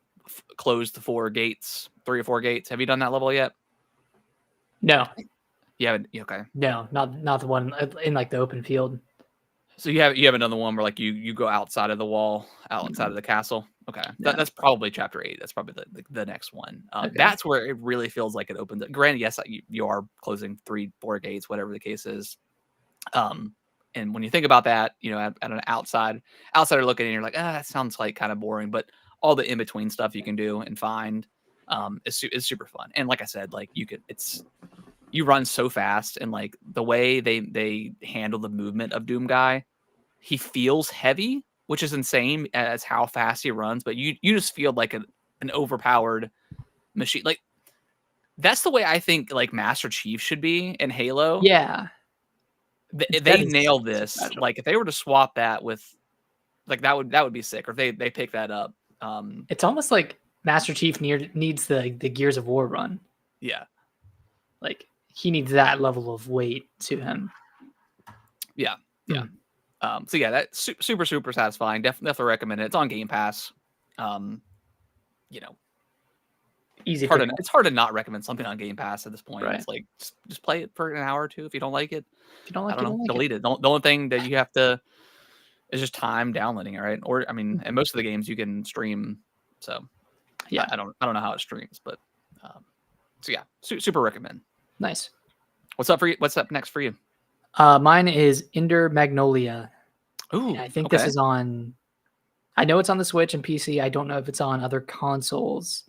close the 4 gates, 3 or 4 gates. Have you done that level yet? no, You haven't. Okay. no, not the one in like the open field. So you haven't done the one where like you go outside of the wall, outside of the castle. Okay, No. that's probably chapter 8. That's probably the next one. Okay. That's where it really feels like it opens up. Granted, yes, you are closing 3, 4 gates, whatever the case is. And when you think about that, you know, at an outsider looking in, you're like, that sounds like kind of boring. But all the in between stuff you can do and find is super fun. And like I said, like you run so fast, and like the way they handle the movement of Doomguy, he feels heavy, which is insane as how fast he runs. But you just feel like an overpowered machine. Like that's the way I think like Master Chief should be in Halo. Yeah. They nail this. Special. Like if they were to swap that with, like that would be sick. Or if they pick that up. It's almost like Master Chief needs the Gears of War run. Yeah, like he needs that level of weight to him. Yeah. So yeah, that's super satisfying. Definitely recommend it. It's on Game Pass. You know, easy. It's hard to not recommend something on Game Pass at this point. Right. It's like just play it for an hour or two. If you don't like it, if you don't like I don't know, delete it. The only thing that you have to is just time downloading it, right? Or I mean, and most of the games you can stream. So yeah, I don't know how it streams, but so yeah, super recommend. Nice. What's up for you? What's up next for you? Mine is Ender Magnolia. Ooh, I think this is on. I know it's on the Switch and PC. I don't know if it's on other consoles.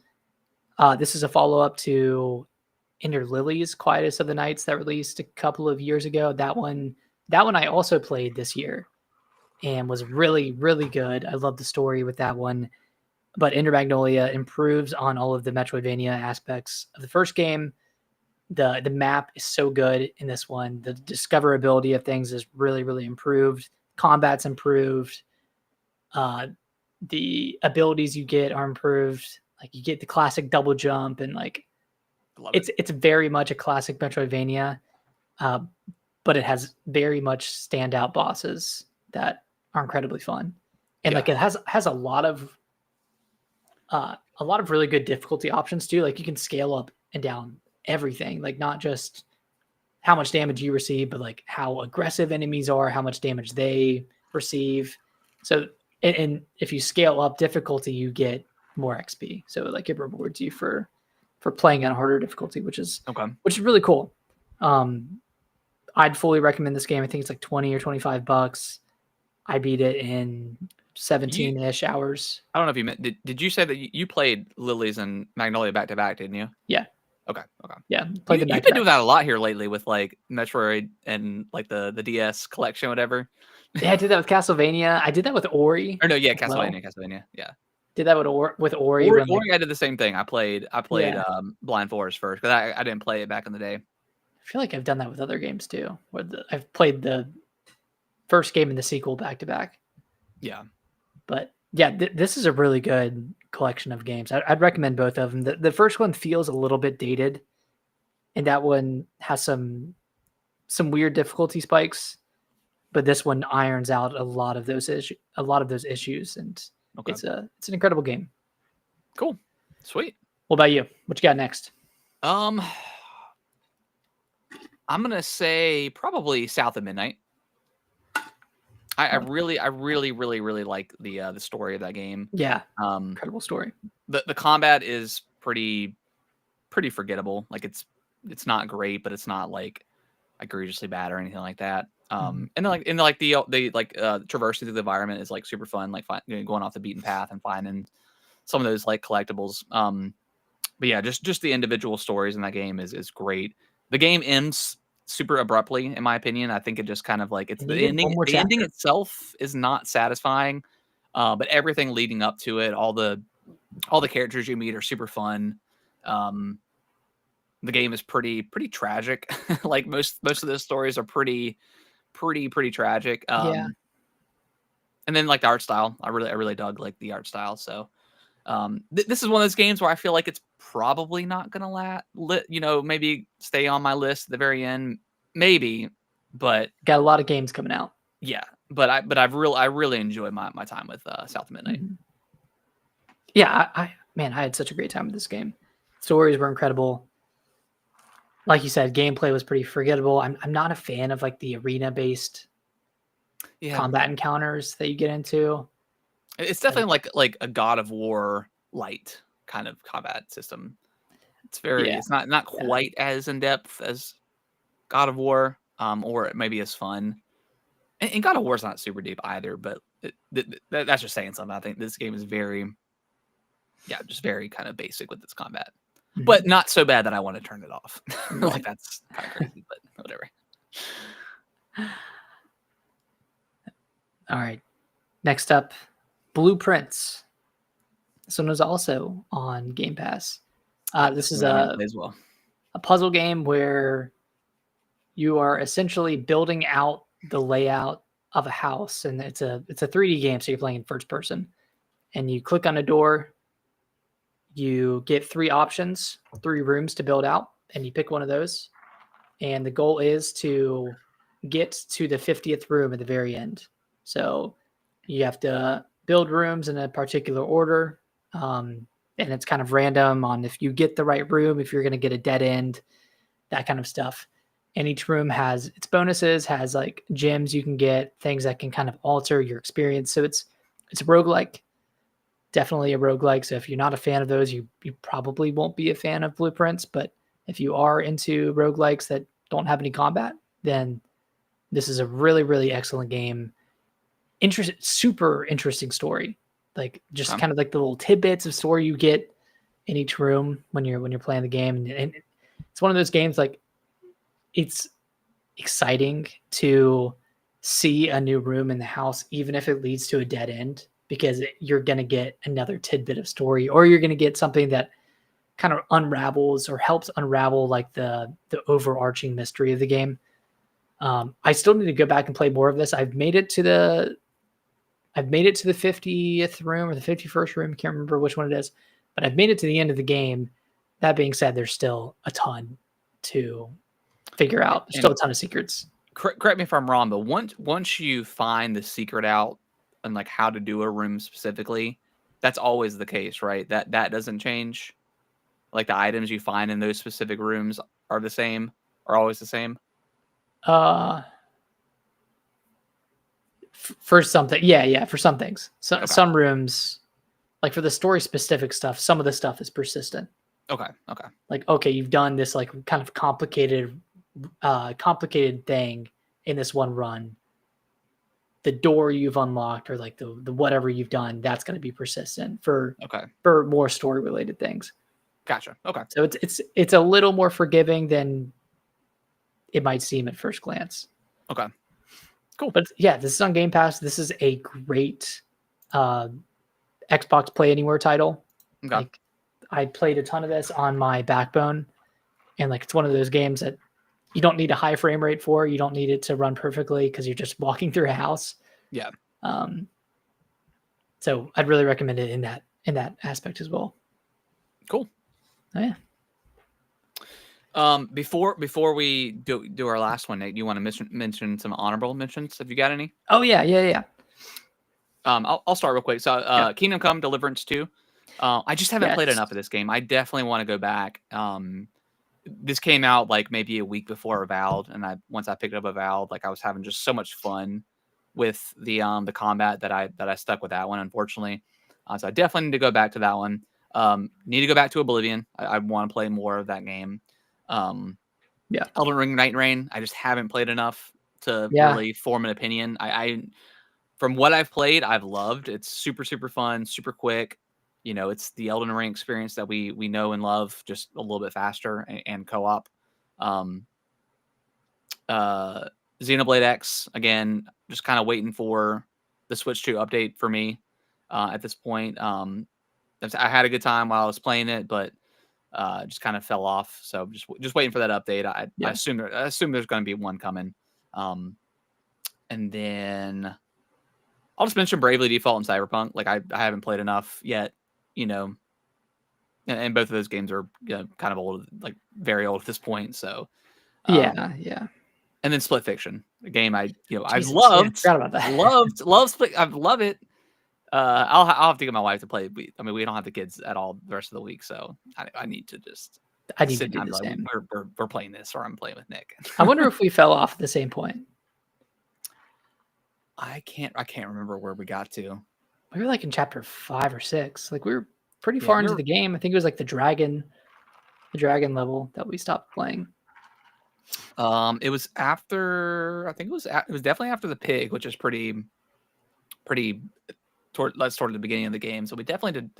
This is a follow-up to Ender Lilies, Quietus of the Nights, that released a couple of years ago. That one I also played this year and was really, really good. I love the story with that one. But Ender Magnolia improves on all of the Metroidvania aspects of the first game. The map is so good in this one. The discoverability of things is really, really improved. Combat's improved. The abilities you get are improved. Like you get the classic double jump, and like it's very much a classic Metroidvania, but it has very much standout bosses that are incredibly fun, and like it has a lot of really good difficulty options too. Like you can scale up and down everything, like not just how much damage you receive, but like how aggressive enemies are, how much damage they receive. So, and if you scale up difficulty, you get more XP. So like it rewards you for playing on harder difficulty, which is really cool. I'd fully recommend this game. I think it's like $20 or $25. I beat it in 17-ish hours. I don't know if you meant, did you say that you played Lilies and Magnolia back to back, didn't you? Yeah. Okay. Yeah. You've been doing that a lot here lately with like Metroid and like the DS collection, whatever. Yeah, I did that with Castlevania. I did that with Ori. Or no, yeah, Castlevania. Yeah. Did that with Ori. Ori, I did the same thing. I played Blind Forest first, because I didn't play it back in the day. I feel like I've done that with other games too. Where I've played the first game and the sequel back to back. Yeah. But yeah, this is a really good collection of games. I'd recommend both of them. The first one feels a little bit dated, and that one has some weird difficulty spikes, but this one irons out a lot of those issues, and it's an incredible game. Cool. Sweet. What about you? What you got next? I'm gonna say probably South of Midnight. I really like the story of that game. Yeah. Incredible story. The combat is pretty forgettable. Like it's not great, but it's not like egregiously bad or anything like that. And then the traversing through the environment is like super fun. Like going off the beaten path and finding some of those like collectibles. But yeah, just the individual stories in that game is great. The game ends super abruptly, in my opinion. I think it just kind of like the ending. The ending itself is not satisfying, but everything leading up to it, all the characters you meet are super fun. the game is pretty tragic. Like most of those stories are pretty tragic. Yeah. And then like the art style, I really dug like the art style. So this is one of those games where I feel like it's probably not gonna maybe stay on my list at the very end, maybe, but Got a lot of games coming out. yeah. But I really enjoyed my time with South of Midnight. Mhm. Yeah, I had such a great time with this game. Stories were incredible. Like you said, gameplay was pretty forgettable. I'm not a fan of like the arena based combat encounters that you get into. It's definitely like a God of War light kind of combat system. It's it's not quite as in depth as God of War, or maybe as fun. And God of War is not super deep either, but that's just saying something. I think this game is just very kind of basic with its combat, but not so bad that I want to turn it off. Like that's kind of crazy, but whatever. All right. Next up, Blueprints. This one was also on Game Pass. This is as well. A puzzle game where you are essentially building out the layout of a house, and it's a 3D game, so you're playing in first person. And you click on a door, you get 3 options, 3 rooms to build out, and you pick one of those. And the goal is to get to the 50th room at the very end. So you have to build rooms in a particular order. And it's kind of random on if you get the right room, if you're going to get a dead end, that kind of stuff. And each room has its bonuses, has like gems you can get, things that can kind of alter your experience. So it's a roguelike, definitely a roguelike. So if you're not a fan of those, you probably won't be a fan of Blueprints. But if you are into roguelikes that don't have any combat, then this is a really, really excellent game. Super interesting story. Like just kind of like the little tidbits of story you get in each room when you're playing the game. And it's one of those games like it's exciting to see a new room in the house, even if it leads to a dead end, because you're going to get another tidbit of story, or you're going to get something that kind of unravels or helps unravel like the overarching mystery of the game. I still need to go back and play more of this. I've made it to the 50th room or the 51st room. Can't remember which one it is, but I've made it to the end of the game. That being said, there's still a ton to figure out. There's still a ton of secrets. Correct me if I'm wrong, but once you find the secret out and like how to do a room specifically, that's always the case, right? That doesn't change. Like the items you find in those specific rooms are always the same. For something, yeah, for some things. So some rooms, like for the story specific stuff, some of the stuff is persistent. Okay. Like, okay, you've done this like kind of complicated thing in this one run. The door you've unlocked or like the whatever you've done, that's going to be persistent for more story related things. Gotcha. Okay. So it's a little more forgiving than it might seem at first glance. Okay. Cool. But yeah, this is on Game Pass. This is a great Xbox Play Anywhere title. Okay. Like, I played a ton of this on my Backbone, and like it's one of those games that you don't need a high frame rate for. You don't need it to run perfectly because you're just walking through a house. Yeah. So I'd really recommend it in that aspect as well. Cool. Oh, yeah. Before we do our last one, Nate, do you want to mention some honorable mentions? Have you got any? Oh yeah. I'll start real quick. So, Kingdom Come: Deliverance 2. I just haven't played enough of this game. I definitely want to go back. This came out like maybe a week before Avowed, and once I picked up Avowed, like I was having just so much fun with the combat that I stuck with that one, unfortunately. So I definitely need to go back to that one. Need to go back to Oblivion. I want to play more of that game. Elden Ring, Night Rain. I just haven't played enough to really form an opinion. I from what I've played, I've loved. It's super, super fun, super quick. You know, it's the Elden Ring experience that we know and love, just a little bit faster and co-op. Xenoblade X, again, just kind of waiting for the Switch 2 update for me at this point. I had a good time while I was playing it, but just kind of fell off. So just waiting for that update. I Yeah. assume there's going to be one coming. And then I'll just mention Bravely Default and Cyberpunk. Like I haven't played enough yet, and both of those games are kind of old, like very old at this point. So Yeah. and then Split Fiction, a game I've Jesus, loved, forgot about that. love Split. I love it. I'll have to get my wife to play. We don't have the kids at all the rest of the week, so I need to just I need to sit do down the and be same. like, we're playing this, or I'm playing with Nick. I wonder if we fell off at the same point. I can't remember where we got to. We were like in chapter 5 or 6. Like we were pretty far into the game. I think it was like the dragon level that we stopped playing. It was after. I think it was definitely after the pig, which is pretty toward the beginning of the game. So we definitely did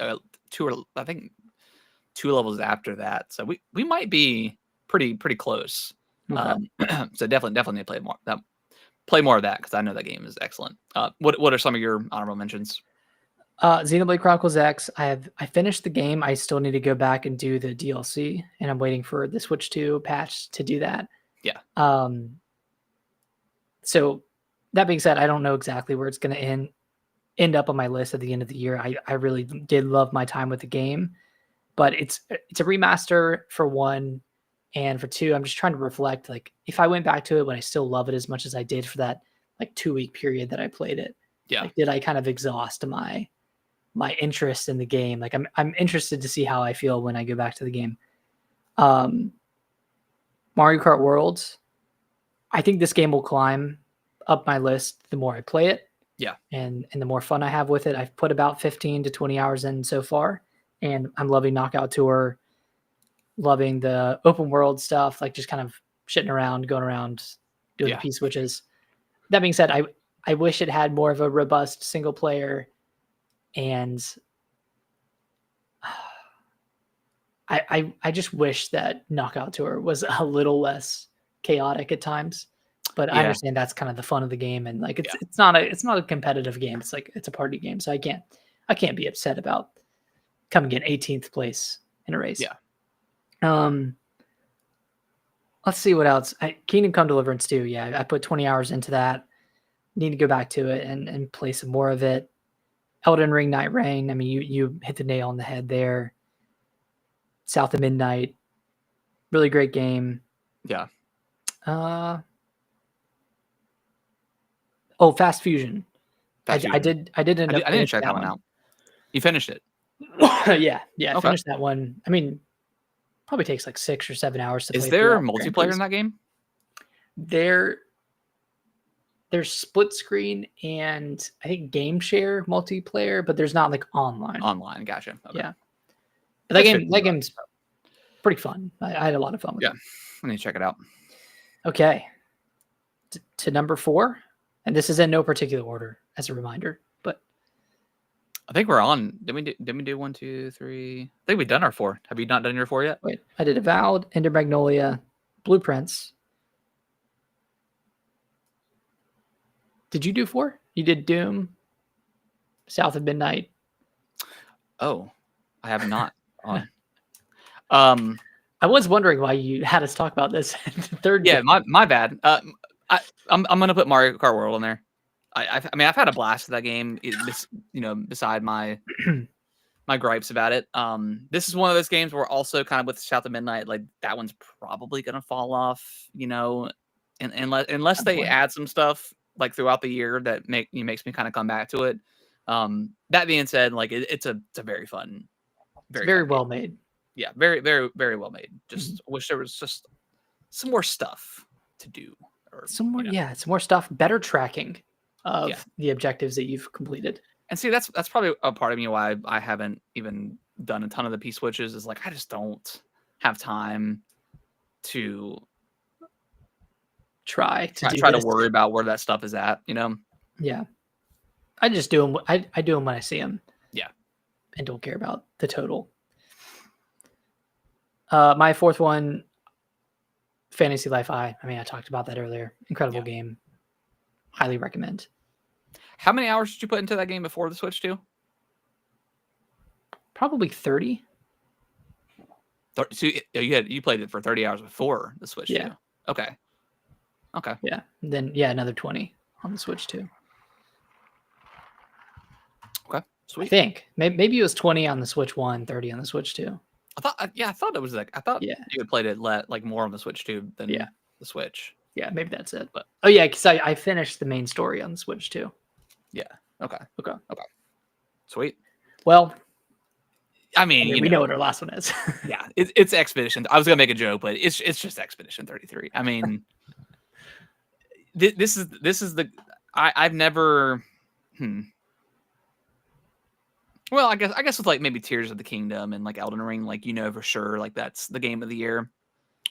two levels after that. So we might be pretty close. Okay. So definitely need to play more of that, because I know that game is excellent. What are some of your honorable mentions? Xenoblade Chronicles X. I finished the game. I still need to go back and do the DLC, and I'm waiting for the Switch 2 patch to do that. Yeah. So that being said, I don't know exactly where it's going to end up on my list at the end of the year. I really did love my time with the game, but it's a remaster for one, and for two, I'm just trying to reflect, like, if I went back to it, would I still love it as much as I did for that like 2-week period that I played it? Yeah. Like, did I kind of exhaust my interest in the game? Like, I'm interested to see how I feel when I go back to the game. Mario Kart Worlds. I think this game will climb up my list the more I play it. Yeah. And the more fun I have with it. I've put about 15 to 20 hours in so far, and I'm loving Knockout Tour, loving the open world stuff, like just kind of shitting around, going around, doing the P switches. That being said, I wish it had more of a robust single player, and I just wish that Knockout Tour was a little less chaotic at times. But I understand that's kind of the fun of the game, and like it's not a competitive game. It's like it's a party game, so I can't be upset about coming in 18th place in a race. Yeah. Let's see what else. Kingdom Come Deliverance 2. Yeah, I put 20 hours into that. Need to go back to it and play some more of it. Elden Ring Night Rain. I mean, you hit the nail on the head there. South of Midnight. Really great game. Yeah. Fast Fusion. I did end up. I didn't check that one out. You finished it? Yeah. I finished that one. I mean, probably takes like 6 or 7 hours to play. Is there multiplayer in that game? There's split screen and I think game share multiplayer, but there's not like online. Online, gotcha. Okay. Yeah. But that game's pretty fun. I had a lot of fun with it. I need to check it out. Okay. To number 4. And this is in no particular order, as a reminder. But I think we're on. Did we do 1, 2, 3? I think we've done our 4. Have you not done your 4 yet? Wait, I did Avowed, Ender Magnolia, Blueprints. Did you do 4? You did Doom, South of Midnight. Oh, I have not. I was wondering why you had us talk about this in the third. Yeah, my bad. I'm gonna put Mario Kart World in there. I mean, I've had a blast with that game. Beside my my gripes about it. This is one of those games where also kind of with South of Midnight, like that one's probably gonna fall off. And unless they add some stuff like throughout the year that makes me kind of come back to it. That being said, like it's a very fun, very well made. Yeah, very very very well made. Just wish there was just some more stuff to do. Some more stuff, better tracking of the objectives that you've completed. And see, that's probably a part of me why I haven't even done a ton of the P switches, is like I just don't have time to try to worry about where that stuff is at, Yeah. I just do them. I do them when I see them. Yeah. And don't care about the total. My fourth one, Fantasy Life I. I mean, I talked about that earlier. Incredible game. Highly recommend. How many hours did you put into that game before the Switch 2? Probably 30. So you played it for 30 hours before the Switch Yeah. too. Okay. Okay. Yeah. And then yeah, another 20 on the Switch too. Okay. I Sweet. think maybe it was 20 on the Switch 1, 30 on the Switch 2. I thought it was like I thought Yeah. you had played it like more on the Switch too than Yeah. the Switch. Yeah, maybe that's it. But oh yeah, because I finished the main story on the Switch too. yeah. Okay. Okay. Sweet. Well, I mean, we know what our last one is. yeah, it's Expedition. I was gonna make a joke, but it's just Expedition 33. I mean, this is the I've never. Well, I guess with like maybe Tears of the Kingdom and like Elden Ring, like for sure, like that's the game of the year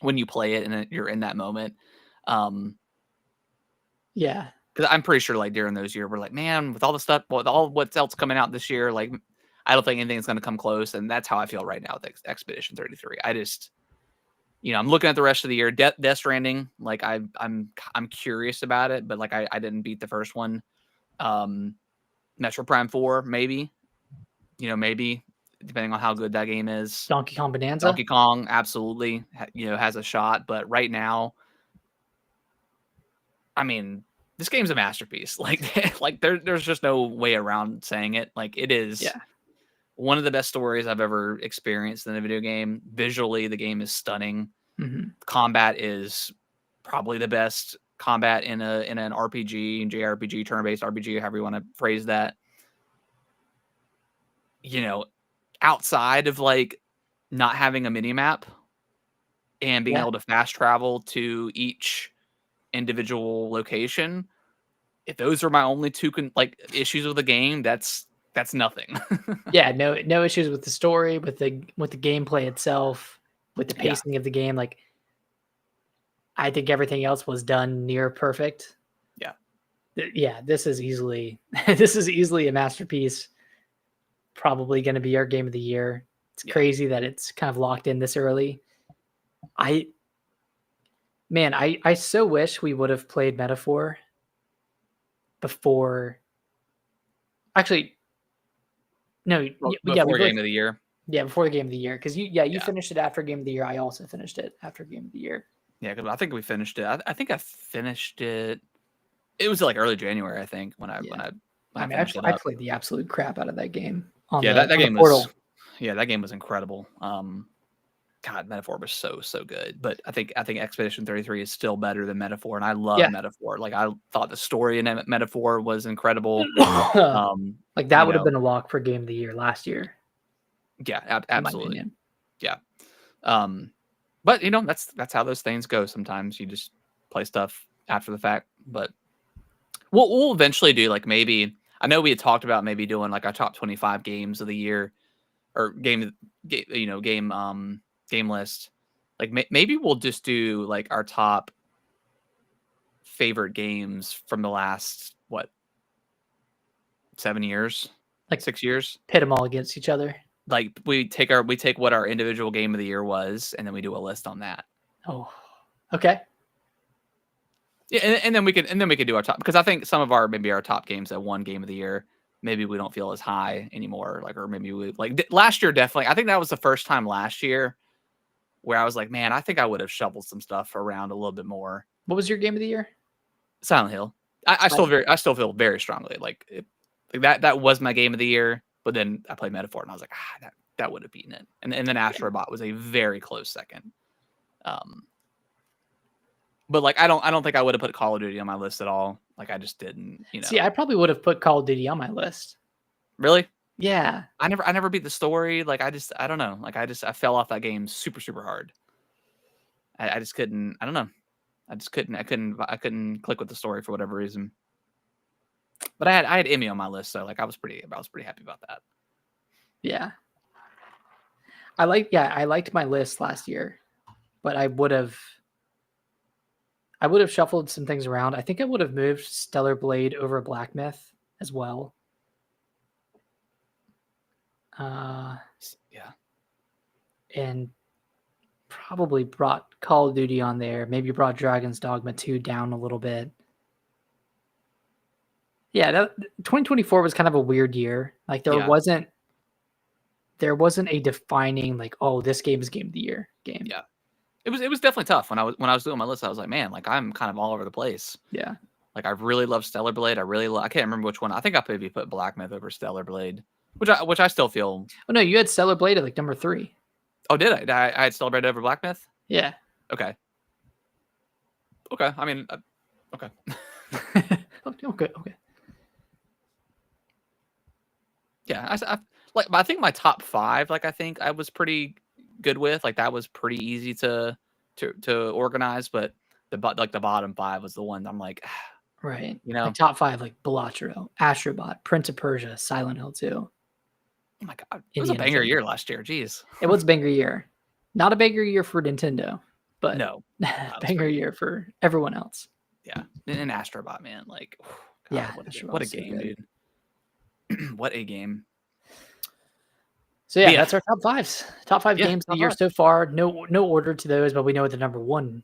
when you play it and you're in that moment. Yeah. Because I'm pretty sure like during those years, we're like, man, with all the stuff, with all what's else coming out this year, like I don't think anything's going to come close. And that's how I feel right now with Expedition 33. I just, I'm looking at the rest of the year. Death Stranding, like I'm curious about it, but like I didn't beat the first one. Metro Prime 4, maybe, maybe depending on how good that game is. Donkey Kong Bonanza. Donkey Kong absolutely, has a shot, but right now, I mean, this game's a masterpiece. Like there's just no way around saying it. Like it is one of the best stories I've ever experienced in a video game. Visually, the game is stunning. Mm-hmm. Combat is probably the best combat in an RPG, JRPG, turn-based RPG, however you want to phrase that. Outside of like not having a mini map and being able to fast travel to each individual location, if those are my only two issues with the game, that's nothing. Yeah, no issues with the story, with the gameplay itself, with the pacing of the game. Like, I think everything else was done near perfect. Yeah, this is easily a masterpiece. Probably going to be our game of the year. It's crazy that it's kind of locked in this early. I so wish we would have played Metaphor before. Actually, no, before game of the year. Yeah, before the game of the year, because you finished it after game of the year. I also finished it after game of the year. Yeah, because I think we finished it. I think I finished it. It was like early January, I think, when I played the absolute crap out of that game. That game was. Yeah, that game was incredible. God, Metaphor was so good. But I think Expedition 33 is still better than Metaphor, and I love Metaphor. Like I thought the story in Metaphor was incredible. Like that would have been a lock for game of the year last year. Yeah, absolutely. Yeah. But that's how those things go. Sometimes you just play stuff after the fact. But we'll eventually do like maybe. I know we had talked about maybe doing like our top 25 games of the year, or game list. Like maybe we'll just do like our top favorite games from the last 7 years, like 6 years. Pit them all against each other. Like we take what our individual game of the year was, and then we do a list on that. Oh, okay. Yeah, and then we could do our top, because I think some of our top games that won game of the year, maybe we don't feel as high anymore. Like, or maybe we last year, definitely. I think that was the first time last year where I was like, man, I think I would have shoveled some stuff around a little bit more. What was your game of the year? Silent Hill. I still feel very strongly like that was my game of the year. But then I played Metaphor and I was like, that would have beaten it. And then Astrobot was a very close second. But like I don't think I would have put Call of Duty on my list at all. Like I just didn't, See, I probably would have put Call of Duty on my list. Really? Yeah. I never beat the story. Like I don't know. Like I fell off that game super hard. I just couldn't. I don't know. I couldn't click with the story for whatever reason. But I had Emmy on my list, so like I was pretty happy about that. Yeah. I liked my list last year, but I would have shuffled some things around. I think I would have moved Stellar Blade over Black Myth as well. And probably brought Call of Duty on there. Maybe brought Dragon's Dogma 2 down a little bit. Yeah, 2024 was kind of a weird year. Like there wasn't there wasn't a defining like, oh, this game is game of the year game. Yeah. It was definitely tough when I was doing my list. I was like, man, like I'm kind of all over the place. Yeah. Like I really love Stellar Blade. I can't remember which one. I think I maybe put Black Myth over Stellar Blade, which I still feel. Oh no, you had Stellar Blade at like number 3. Oh, did I? I had Stellar Blade over Black Myth. Yeah. Okay. Okay. I mean, okay. Okay. Yeah, but I think my top 5, like I think I was pretty good with. Like that was pretty easy to organize, but the bottom 5 was the one I'm like, Right. you know, Like top 5, like Balatro, Astrobot, Prince of Persia, Silent Hill 2. oh my god, it was a Indiana banger Jones. year last year. Jeez, It was a banger year. Not a banger year for Nintendo, but no, banger year for everyone else. Yeah, and Astrobot, man, like, God, Yeah, what a Astrobot's so game, good. dude. What a game. So yeah, Yeah. that's our top 5s. Top 5 Yeah, games of the top year 5. so far. No order to those, but we know what the number 1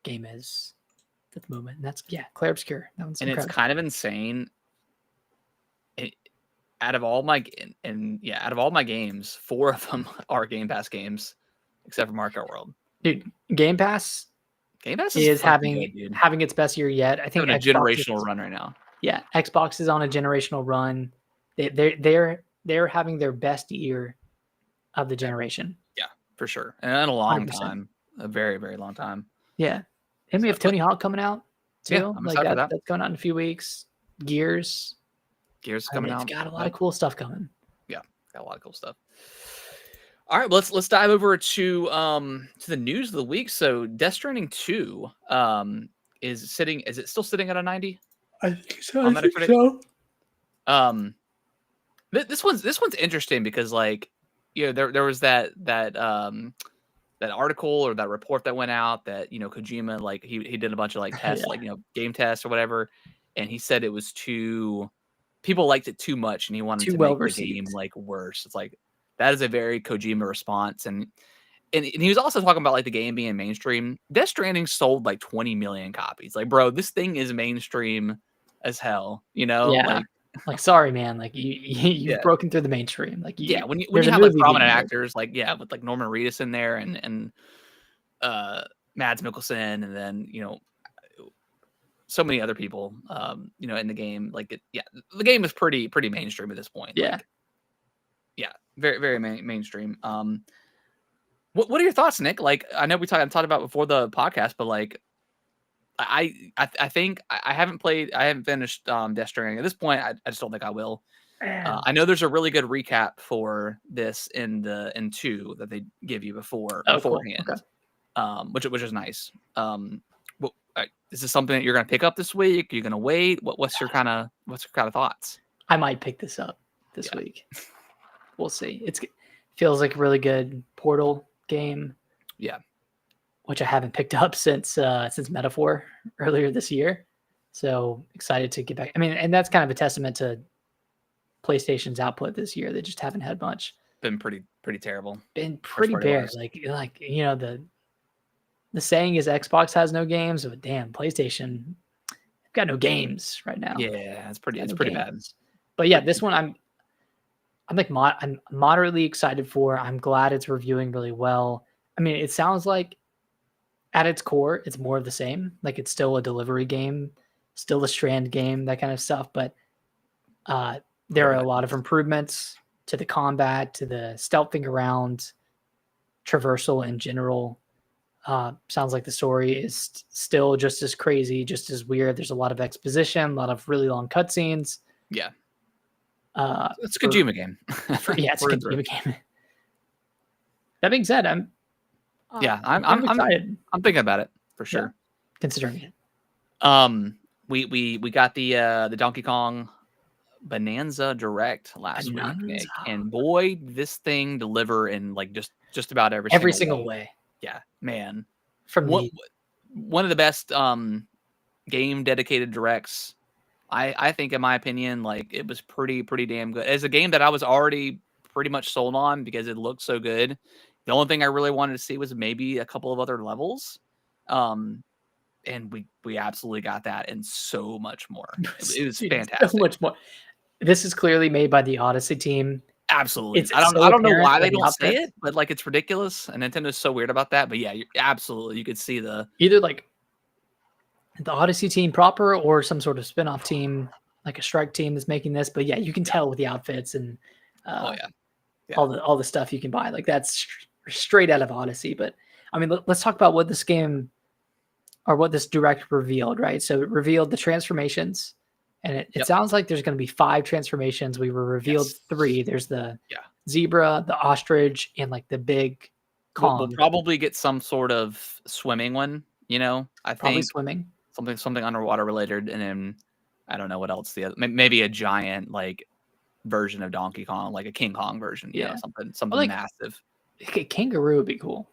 game is at the moment. And that's Clair Obscur. That one's And it's incredible. kind of insane. Out of all my games, 4 of them are Game Pass games, except for Mario Kart World. Dude, Game Pass is having good, having its best year yet. I think having a Xbox generational is, run right now. Yeah, Xbox is on a generational run. They're having their best year of the generation. Yeah, for sure. And in a long 100%. time. A very, very long time. Yeah. And we have Tony Hawk coming out too. Yeah, I'm excited for that. That's coming out in a few weeks. Gears Gears coming out. It's got a lot of cool stuff coming. Yeah, got a lot of cool stuff. All right, let's dive over to the news of the week. So Death Stranding 2 is it still sitting at a 90? I think so. On Metacritic? This one's interesting because, like, you know, there was that article or that report that went out that, you know, Kojima, like he did a bunch of like tests, Yeah. like, you know, game tests or whatever, and he said it was people liked it too much and he wanted Too to well make the received. game like worse. It's like that is a very Kojima response, and he was also talking about like the game being mainstream. Death Stranding sold like 20 million copies. Like, bro, this thing is mainstream as hell, you know? Yeah. Like, sorry, man. Like you've Yeah. broken through the mainstream. Like when you there's a have like movie prominent being made. actors, like with like Norman Reedus in there and Mads Mikkelsen, and then, you know, so many other people, you know, in the game. Like the game is pretty mainstream at this point. Yeah. Like, yeah, very, very mainstream. What are your thoughts, Nick? Like, I know talked about before the podcast, but like, I think I haven't finished Death Stranding at this point. I just don't think I will. I know there's a really good recap for this in 2 that they give you beforehand, Cool. Okay. Which is nice. Is this something that you're going to pick up this week? Are you going to wait? What's your kind of thoughts? I might pick this up this week. We'll see. It feels like a really good Portal game. Yeah. Which I haven't picked up since Metaphor earlier this year. So excited to get back. I mean, and that's kind of a testament to PlayStation's output this year. They just haven't had much. Been pretty terrible. Been pretty bare. Like, you know, the saying is Xbox has no games, but damn, PlayStation got no games right now. Yeah, it's pretty bad. But yeah, this one I'm moderately excited for. I'm glad it's reviewing really well. I mean, it sounds like at its core, it's more of the same. Like, it's still a delivery game, still a Strand game, that kind of stuff. But there are a lot of improvements to the combat, to the stealthing around, traversal in general. Sounds like the story is still just as crazy, just as weird. There's a lot of exposition, a lot of really long cutscenes. Yeah. It's a Kojima game. It's a Kojima game. That being said, I'm excited. I'm thinking about it for sure. Yeah, considering it. We got the Donkey Kong Bonanza Direct last week, Nick, and boy, this thing deliver in like just about every single way. Yeah, man. From one of the best game dedicated directs. I think, in my opinion, like it was pretty damn good. As a game that I was already pretty much sold on because it looked so good. The only thing I really wanted to see was maybe a couple of other levels. And we absolutely got that and so much more. It was fantastic. So much more. This is clearly made by the Odyssey team. Absolutely. It's I so don't know apparent why by they the don't say outfits. it, but like it's ridiculous, and Nintendo's so weird about that. But yeah, absolutely, you could see the Either like the Odyssey team proper or some sort of spin-off team, like a strike team that's making this. But yeah, you can yeah. tell with the outfits and Oh uh, yeah, yeah. all the stuff you can buy. Like that's straight out of Odyssey. But I mean, let's talk about what this game or what this direct revealed, right? So it revealed the transformations, and it Yep. sounds like there's going to be 5 transformations. We were revealed Yes. 3. There's the Yeah. zebra, the ostrich, and like the big We'll Kong, probably get some sort of swimming one. I probably think swimming. something underwater related, and then I don't know what else. The other maybe a giant like version of Donkey Kong, like a King Kong version. Yeah. Or Something like massive. a kangaroo would be cool.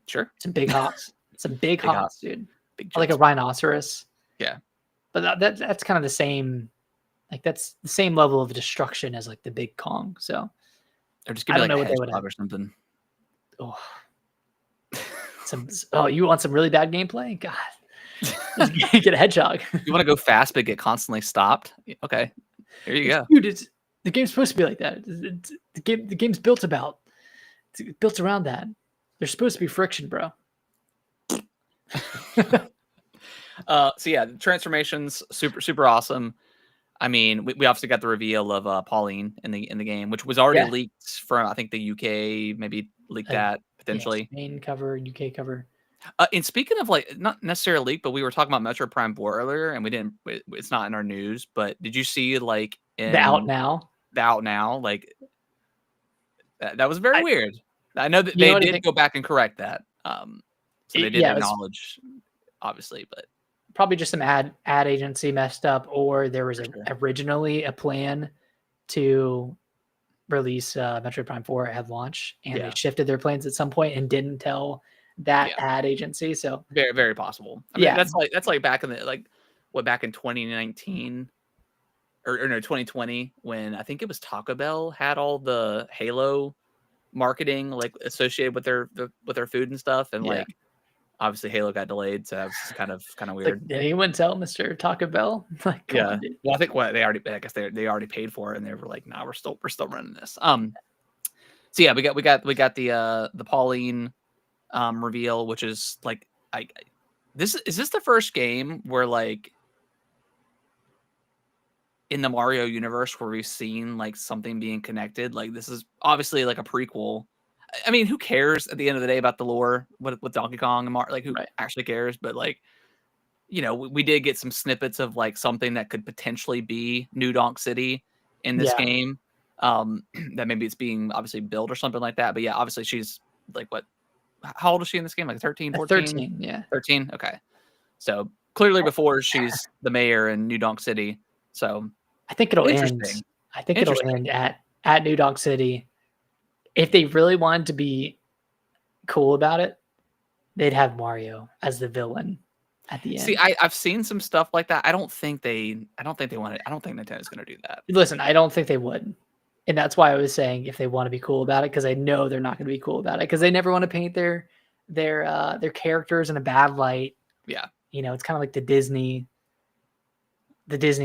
Sure. Some big hops. Some big Big hop, hops, dude. big Or like a jumps. rhinoceros. Yeah. But that's kind of the same, like that's the same level of destruction as like the big Kong. So Or just give I me don't like a know what they would have. hedgehog or something. Oh, you want some really bad gameplay? God. Get a hedgehog. You want to go fast but get constantly stopped? Okay, here you go. Dude, the game's supposed to be like that. The game's built around that. There's supposed to be friction, bro. So yeah, the transformations super awesome. I mean, we obviously got the reveal of Pauline in the game, which was already Yeah. leaked from I think the UK, maybe leaked that Yeah, potentially. Spain cover, UK cover. And speaking of like not necessarily leaked, but we were talking about Metro Prime 4 earlier, and we didn't. It's not in our news, but did you see like The out in now. the out now? Like that was very I weird. I know that You know they what I did think? go back and correct that. So they did Yeah, it was acknowledge, obviously, but probably just some ad agency messed up, or there was for sure. originally a plan to release Metroid Prime 4 at launch, and they Yeah, shifted their plans at some point and didn't tell that yeah, ad agency. So very possible. I mean, yeah, that's like back in the back in 2019 or no 2020 when I think it was Taco Bell had all the Halo marketing like associated with with their food and stuff, and yeah. like obviously Halo got delayed, so that was kind of It's like, weird. did anyone tell Mr. Taco Bell? Like, come Yeah. on, dude. Well, I think what I guess they already paid for it, and they were like, "Nah, we're still running this." So yeah, we got the Pauline reveal, which is like this is this the first game where like in the Mario universe where we've seen like something being connected. Like this is obviously like a prequel. I mean, who cares at the end of the day about the lore with Donkey Kong and Mario? Like who Right. actually cares? But like we did get some snippets of like something that could potentially be New Donk City in this Yeah. game. That maybe it's being obviously built or something like that. But yeah, obviously she's like what? How old is she in this game? Like 13, 14? 13. Yeah. 13? Okay. So clearly before she's the mayor in New Donk City. So I think it'll end. interesting. I think it'll Interesting. end at New Donk City. If they really wanted to be cool about it, they'd have Mario as the villain at the See, end. I've seen some stuff like that. I don't think they want it. I don't think Nintendo's gonna do that. Listen, I don't think they would. And that's why I was saying if they want to be cool about it, because I know they're not going to be cool about it, because they never want to paint their characters in a bad light. Yeah. It's kind of like the Disney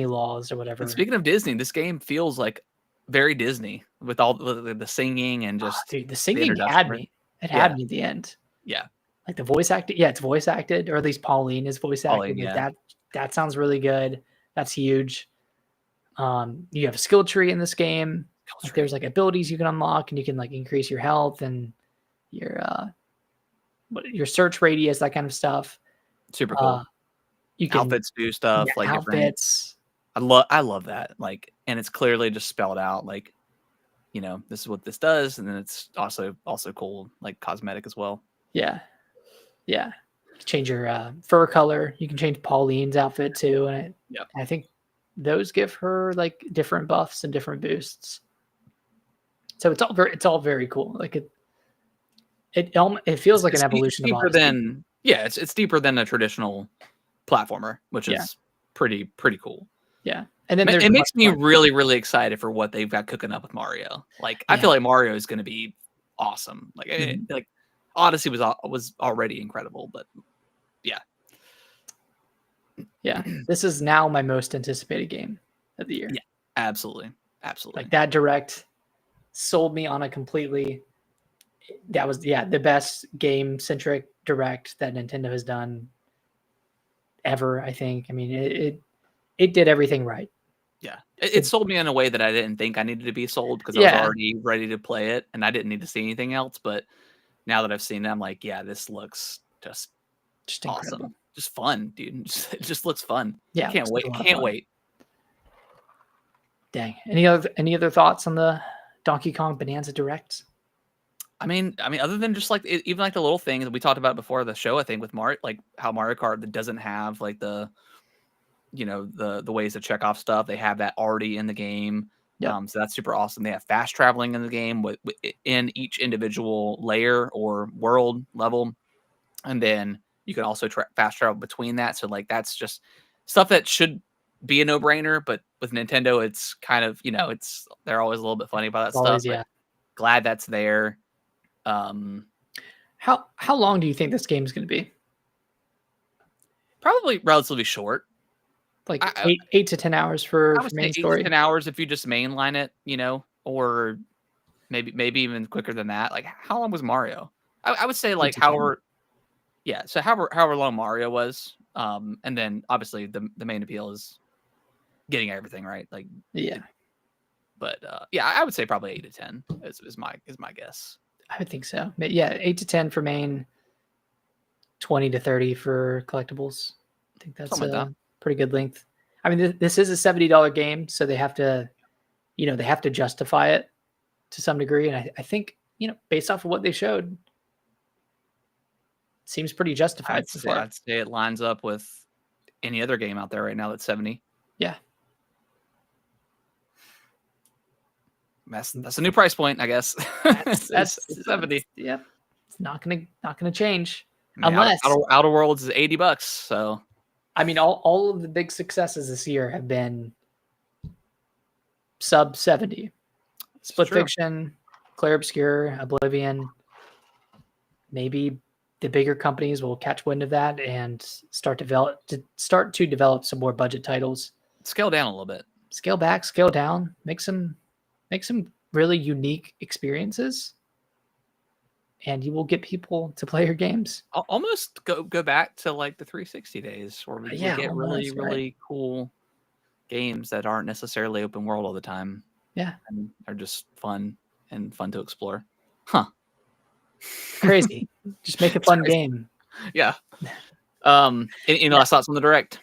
laws or whatever. And speaking of Disney, this game feels like very Disney with all the singing and just Dude, the singing introduction, had right? me. It Yeah. had me at the end. Yeah. Like the voice acting, yeah, it's voice acted, or at least Pauline is voice acted. Pauline, Like yeah. that sounds really good. That's huge. You have a skill tree in this game. Like there's like abilities you can unlock, and you can like increase your health and your search radius, that kind of stuff. Super cool. You can Outfits do stuff like different. outfits. I love that. Like, and it's clearly just spelled out like, this is what this does, and then it's also cool, like cosmetic as well. Yeah. Yeah. Change your fur color. You can change Pauline's outfit too. And I think those give her like different buffs and different boosts. So it's all very cool. Like it feels like an evolution of deeper Odyssey. than it's deeper than a traditional platformer, which is pretty cool. Yeah. And then it makes me really excited for what they've got cooking up with Mario. Like I feel like Mario is going to be awesome. Like like Odyssey was already incredible, but yeah. This is now my most anticipated game of the year. Yeah, absolutely. Like that direct, sold me on a completely. That was the best game centric direct that Nintendo has done ever. I think. I mean, it did everything right. Yeah, it sold me in a way that I didn't think I needed to be sold because I was Yeah, already ready to play it and I didn't need to see anything else. But now that I've seen it, I'm like, yeah, this looks just just incredible. awesome, just fun, dude. It just looks fun. Yeah, Can't it's wait. a lot of Can't fun. wait. Dang. Any other thoughts on the Donkey Kong Bonanza Direct? I mean, other than just like even like the little things that we talked about before the show, I think with Mario, like how Mario Kart that doesn't have like the the ways to check off stuff. They have that already in the game. Yep. So that's super awesome. They have fast traveling in the game in each individual layer or world level, and then you can also fast travel between that. So like that's just stuff that should be a no brainer, but with Nintendo, it's kind of they're always a little bit funny about that Always, stuff. But yeah. glad that's there. How long do you think this game is going to be? Probably relatively short. Like 8 to 10 hours for I would say main 8 to story. 10 hours if you just mainline it, or maybe even quicker than that. Like how long was Mario? I would say like 8 to 10. however long Mario was. And then obviously the main appeal is getting everything right. Like Yeah, but yeah, I would say probably 8 to 10 is my guess. I would think so. Yeah, 8 to 10 for main, 20 to 30 for collectibles. I think that's Something like that. pretty good length. I mean, this is a $70 game, so they have to, they have to justify it to some degree. And I think, based off of what they showed, it seems pretty justified so far. I'd say it lines up with any other game out there right now that's 70. Yeah. That's a new price point, I guess. That's 70. Yep. It's not gonna change. I mean, Unless Outer Worlds is $80, so I mean all of the big successes this year have been sub 70. Split Fiction, Clair Obscur, Oblivion. Maybe the bigger companies will catch wind of that and start to develop some more budget titles. Scale down a little bit. Scale back, scale down, make some really unique experiences, and you will get people to play your games. Almost go back to like the 360 days where we get really cool games that aren't necessarily open world all the time. Yeah. And are just fun to explore. Huh. Crazy. Just make a fun game. Yeah. Any last thoughts on the Direct?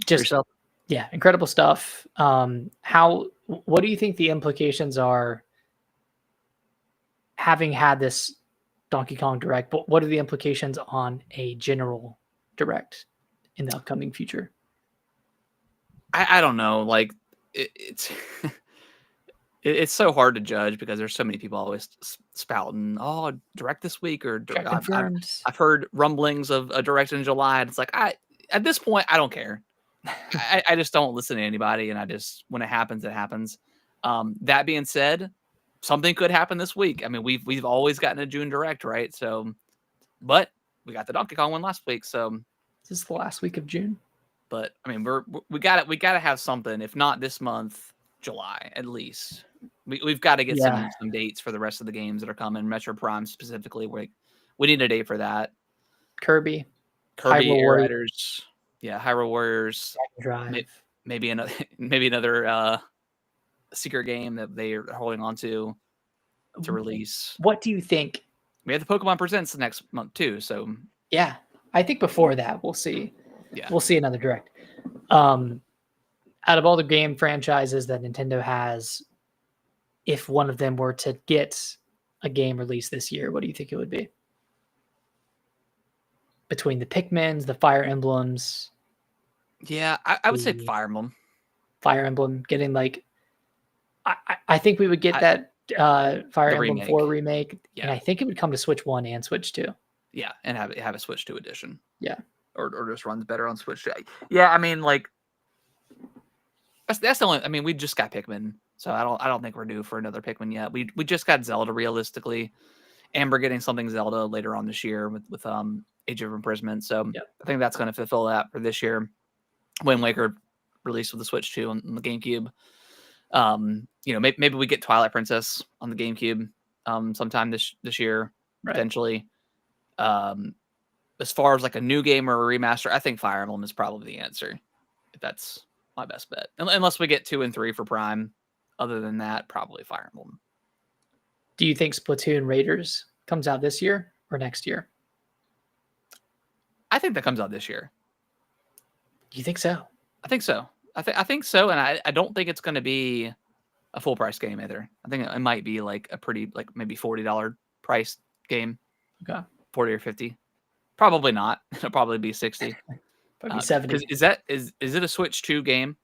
Just yeah, incredible stuff. What do you think the implications are having had this Donkey Kong Direct? What are the implications on a general Direct in the upcoming future? I don't know. Like it's it's so hard to judge because there's so many people always spouting, "Oh, Direct this week," or I've heard rumblings of a Direct in July, and it's like at this point I don't care. I just don't listen to anybody, and I just when it happens, it happens. That being said, something could happen this week. I mean, we've always gotten a June Direct, right? So, but we got the Donkey Kong one last week, so this is the last week of June. But I mean, we got to have something. If not this month, July at least. We've got to get some dates for the rest of the games that are coming. Metro Prime specifically, we need a date for that. Kirby, Air Riders, Hyrule Warriors, Drive. maybe another secret game that they are holding on to release. What do you think? We have the Pokemon Presents next month too, so yeah, I think before that we'll see. Yeah, we'll see another Direct. Out of all the game franchises that Nintendo has, if one of them were to get a game released this year, what do you think it would be? Between the Pikmins, the Fire Emblems. Yeah, I would say Fire Emblem. Fire Emblem getting like, I think we would get that Fire Emblem 4 remake. Yeah. And I think it would come to Switch 1 and Switch 2. Yeah, and have a Switch 2 edition. Yeah. Or just runs better on Switch 2. Yeah, I mean, like, that's the only. I mean, we just got Pikmin, so I don't think we're due for another Pikmin yet. We just got Zelda realistically, and we're getting something Zelda later on this year with Age of Imprisonment. So I think that's going to fulfill that for this year. Wind Waker released with the Switch 2 on the GameCube. Maybe we get Twilight Princess on the GameCube sometime this year, Right. potentially. As far as like a new game or a remaster, I think Fire Emblem is probably the answer. That's my best bet. Unless we get 2 and 3 for Prime. Other than that, probably Fire Emblem. Do you think Splatoon Raiders comes out this year or next year? I think that comes out this year. You think so? I think so. I think so, and I don't think it's going to be a full price game either. I think it might be like a pretty like maybe $40 price game. Okay. 40 or 50. Probably not. It'll probably be 60. Probably 70. Is it a Switch 2 game?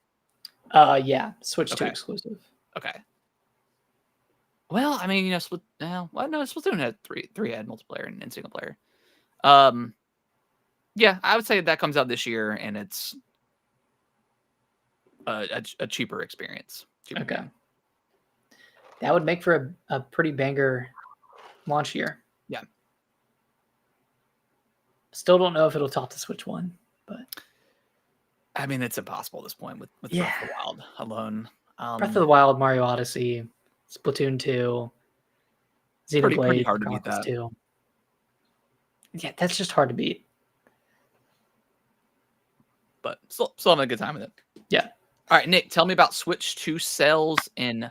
Yeah, Switch 2 exclusive. Okay. Well, I mean, Splatoon had three had multiplayer and single player. Yeah, I would say that comes out this year, and it's a cheaper experience. Okay. That would make for a pretty banger launch year. Yeah. Still don't know if it'll top the Switch 1, but I mean, it's impossible at this point with Breath of the Wild alone. Breath of the Wild, Mario Odyssey, Splatoon 2, Xenoblade, pretty hard to beat Chronicles that. 2. Yeah, that's just hard to beat. But still having a good time with it. Yeah. All right, Nick, tell me about Switch 2 sales in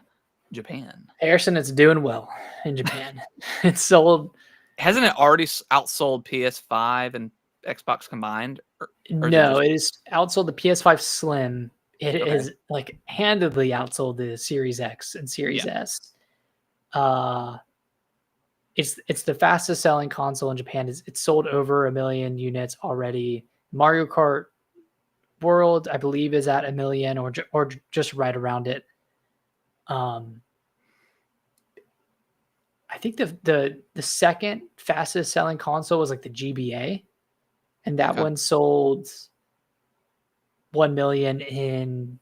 Japan. Harrison, it's doing well in Japan. It's sold. Hasn't it already outsold PS5 and Xbox combined? Or No, it is outsold the PS5 Slim. It is like handedly outsold the Series X and Series S. It's the fastest selling console in Japan. It's sold over 1 million units already. Mario Kart World, I believe, is at 1 million or just right around it. I think the second fastest selling console was like the GBA, and that one sold 1 million in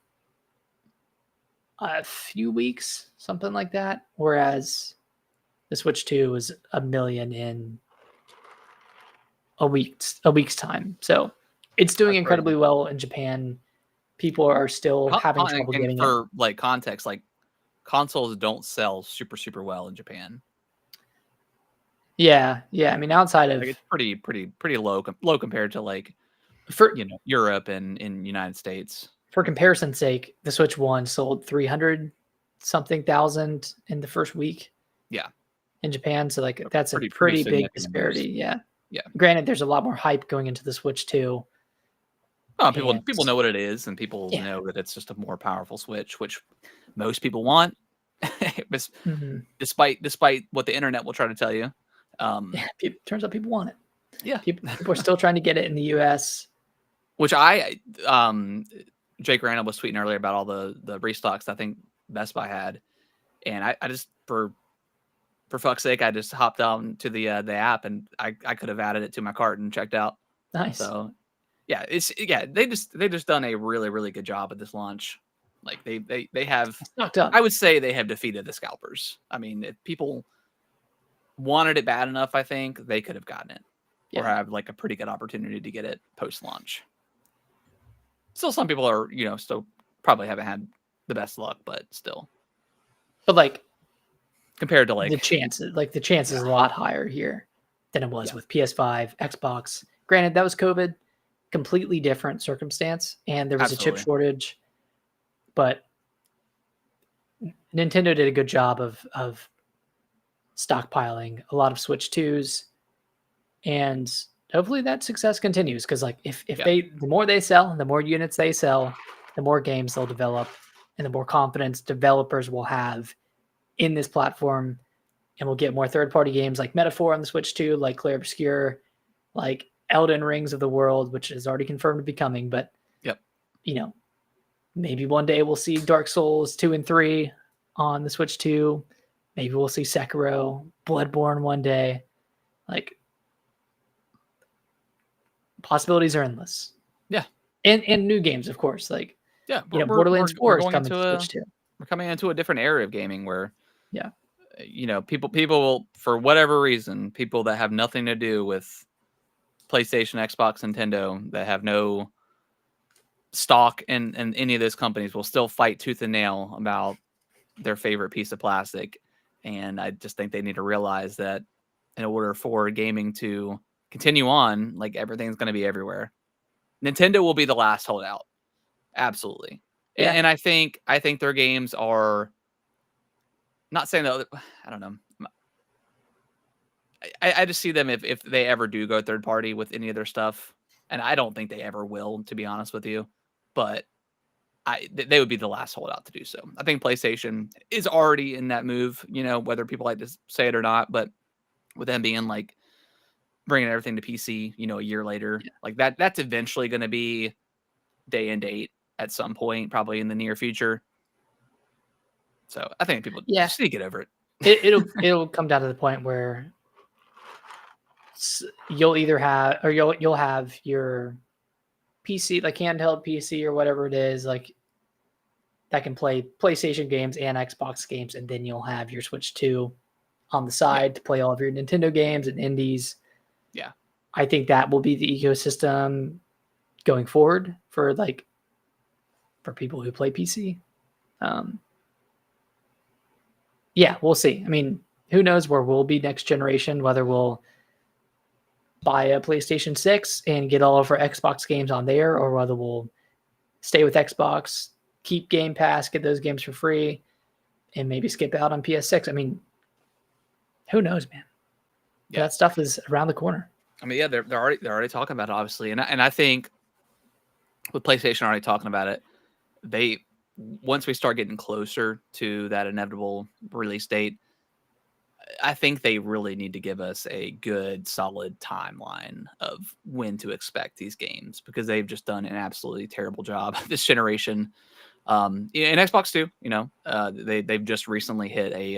a few weeks, something like that. Whereas the Switch 2 was 1 million in a week's time. So it's doing incredibly well in Japan. People are still having trouble getting it. For like context, like consoles don't sell super, super well in Japan. Yeah. I mean, outside of it's pretty low compared to like for Europe and in United States. For comparison's sake, the Switch 1 sold 300 something thousand in the first week. Yeah. In Japan, so like that's a pretty big disparity. Yeah. Granted, there's a lot more hype going into the Switch 2. Oh, people know what it is, and people know that it's just a more powerful Switch, which most people want. Despite what the internet will try to tell you. Turns out people want it. Yeah. People are still trying to get it in the US. Which Jake Randall was tweeting earlier about all the restocks I think Best Buy had. And I just for fuck's sake, I just hopped on to the app, and I could have added it to my cart and checked out. Nice. So they just done a really, really good job at this launch. Like they have knocked up. I would say they have defeated the scalpers. I mean, if people wanted it bad enough, I think they could have gotten it. Or have like a pretty good opportunity to get it post-launch. Still, some people are, still probably haven't had the best luck, but still. But like compared to like the chances a lot higher here than it was with PS5, Xbox. Granted, that was COVID, completely different circumstance, and there was a chip shortage. But Nintendo did a good job of stockpiling a lot of Switch 2s. And hopefully that success continues, because like if the more they sell, the more units they sell, the more games they'll develop, and the more confidence developers will have in this platform, and we'll get more third-party games like Metaphor on the Switch 2, like Clair Obscur, like Elden Rings of the world, which is already confirmed to be coming. But maybe one day we'll see Dark Souls 2 and 3 on the Switch 2. Maybe we'll see Sekiro, Bloodborne one day. Like, possibilities are endless. Yeah. And new games, of course. Like, Borderlands 4 is coming to Switch 2. We're coming into a different era of gaming where, people will, for whatever reason, people that have nothing to do with PlayStation, Xbox, Nintendo, that have no stock in any of those companies will still fight tooth and nail about their favorite piece of plastic. And I just think they need to realize that in order for gaming to continue on, like everything's going to be everywhere. Nintendo will be the last holdout. Absolutely. Yeah. And I think their games are not saying that, I don't know. I just see them if they ever do go third party with any of their stuff, and I don't think they ever will, to be honest with you. But they would be the last holdout to do so. I think PlayStation is already in that move, whether people like to say it or not. But with them being like bringing everything to PC, a year later, like that's eventually going to be day and date at some point, probably in the near future. So I think people just need to get over it. It'll come down to the point where you'll either have, or you'll have your PC, like handheld PC or whatever it is, like that can play PlayStation games and Xbox games, and then you'll have your Switch 2 on the side to play all of your Nintendo games and indies. Yeah. I think that will be the ecosystem going forward for people who play PC. Yeah, we'll see. I mean, who knows where we'll be next generation, whether we'll buy a PlayStation 6 and get all of our Xbox games on there, or whether we'll stay with Xbox, keep Game Pass, get those games for free, and maybe skip out on PS6. I mean, who knows, man? Yeah. That stuff is around the corner. I mean, yeah, they're already talking about it, obviously, and I think with PlayStation already talking about it, once we start getting closer to that inevitable release date, I think they really need to give us a good, solid timeline of when to expect these games, because they've just done an absolutely terrible job this generation. And Xbox too, they've just recently hit a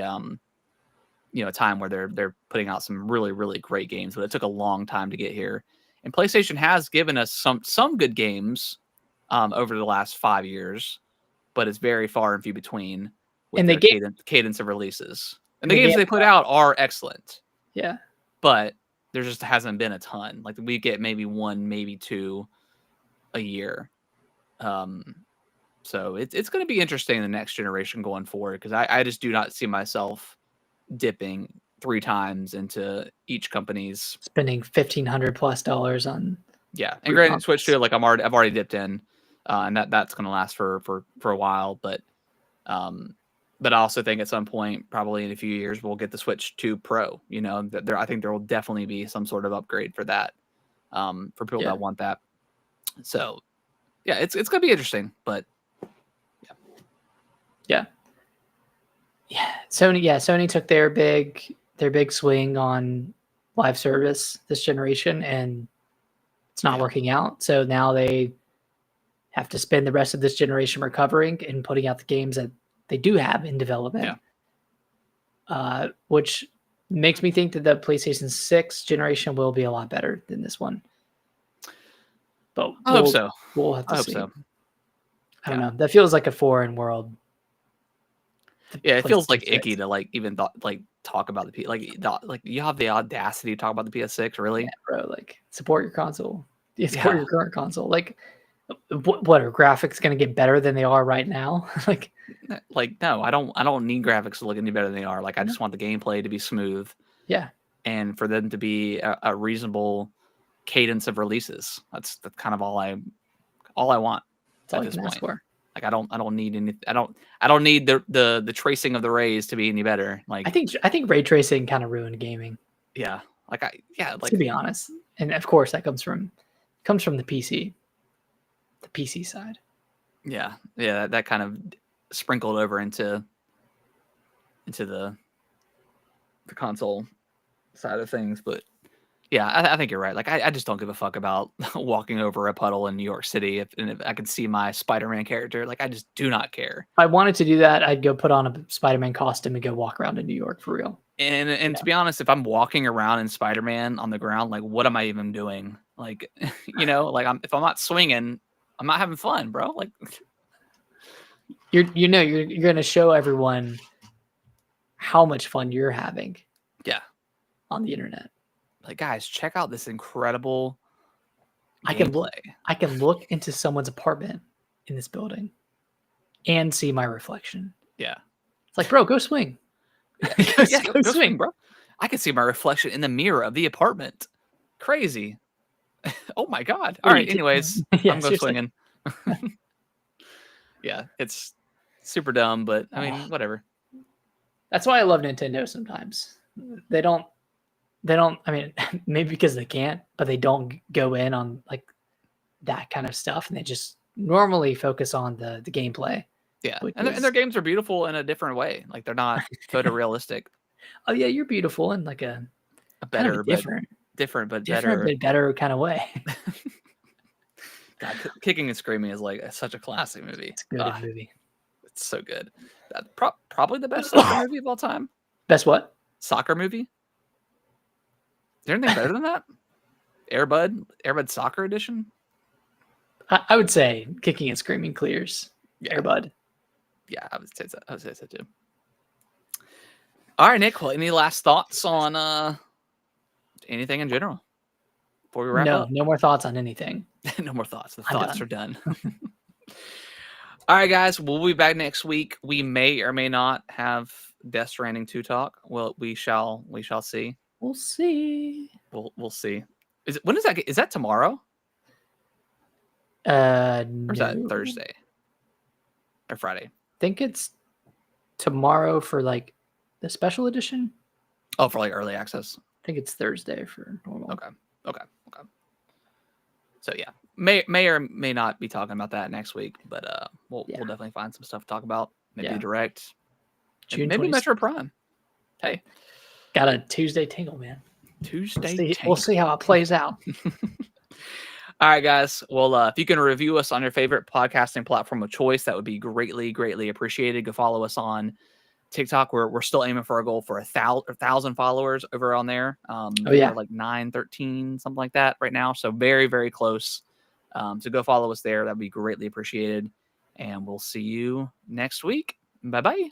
time where they're putting out some really, really great games, but it took a long time to get here. And PlayStation has given us some good games over the last 5 years, but it's very far and few between with their cadence of releases. And the games they put out are excellent. Yeah. But there just hasn't been a ton. Like we get maybe 1, maybe 2 a year. So it's going to be interesting in the next generation going forward, because I just do not see myself dipping 3 times into each company's spending $1,500+ on. Yeah. And granted, Switch 2, like I've already dipped in, and that's going to last for a while, but I also think at some point, probably in a few years, we'll get the Switch 2 Pro. I think there will definitely be some sort of upgrade for that, for people that want that. So, yeah, it's going to be interesting, but yeah. Sony took their big swing on live service this generation, and it's not working out. So now they have to spend the rest of this generation recovering and putting out the games that they do have in development, which makes me think that the PlayStation 6 generation will be a lot better than this one. But I hope so. We'll have to see. So. I don't know. That feels like a foreign world. Yeah, it feels like icky to even talk about the like you have the audacity to talk about the PS6, really? Yeah, bro, support your console. Support your current console. What are graphics going to get better than they are right now? No, I don't need graphics to look any better than they are. I just want the gameplay to be smooth. Yeah. And for them to be a reasonable cadence of releases. That's kind of all I want at this point. I don't need any. I don't need the tracing of the rays to be any better. I think ray tracing kind of ruined gaming. Yeah. To be honest, and of course that comes from the PC. The PC side. Yeah, that kind of sprinkled over into the console side of things, but yeah, I think you're right. I just don't give a fuck about walking over a puddle in New York City if I could see my Spider-Man character. I just do not care. If I wanted to do that, I'd go put on a Spider-Man costume and go walk around in New York for real. And to be honest, if I'm walking around in Spider-Man on the ground, what am I even doing? If I'm not swinging, I'm not having fun, bro. You're going to show everyone how much fun you're having. Yeah. On the internet. Guys, check out this incredible gameplay. I can look into someone's apartment in this building and see my reflection. Yeah. It's like, bro, go swing. Yeah, go swing, bro. I can see my reflection in the mirror of the apartment. Crazy. Oh my god. All right. Anyways, Yeah, I'm going seriously. swinging. Yeah, it's super dumb, but I mean, whatever. That's why I love Nintendo sometimes. They don't, I mean, maybe because they can't, but they don't go in on like that kind of stuff. And they just normally focus on the gameplay. Yeah. which And is- their games are beautiful in a different way. Like they're not photorealistic. oh yeah, you're beautiful in like a A kind of better, a different but better. but better kind of way. God, Kicking and Screaming is like such a classic movie. It's a good movie. It's so good. That probably the best soccer movie of all time. Best what? Soccer movie? Is there anything better than that? Airbud Soccer Edition? I would say Kicking and Screaming clears Yeah. Airbud. Yeah, I would say so too. All right, Nick. Well, any last thoughts on anything in general before we wrap up? No more thoughts on anything. No more thoughts. The I'm thoughts are done. All right, guys. We'll be back next week. We may or may not have Death Stranding 2 talk. Well, we shall see. We'll see. We'll see. When is that? Is that tomorrow? Or Or is that Thursday? Or Friday? I think it's tomorrow for like the special edition. Oh, for like early access. I think it's Thursday for normal. Okay. So yeah, may or may not be talking about that next week, but we'll definitely find some stuff to talk about. Maybe Direct, June maybe 26th. Metro Prime. Hey, got a Tuesday tingle, man. We'll see how it plays out. All right, guys. Well, if you can review us on your favorite podcasting platform of choice, that would be greatly appreciated. Go follow us on TikTok. We're still aiming for a goal for 1,000 followers over on there. We're like 913, something like that right now. So very close. So go follow us there. That'd be greatly appreciated. And we'll see you next week. Bye bye.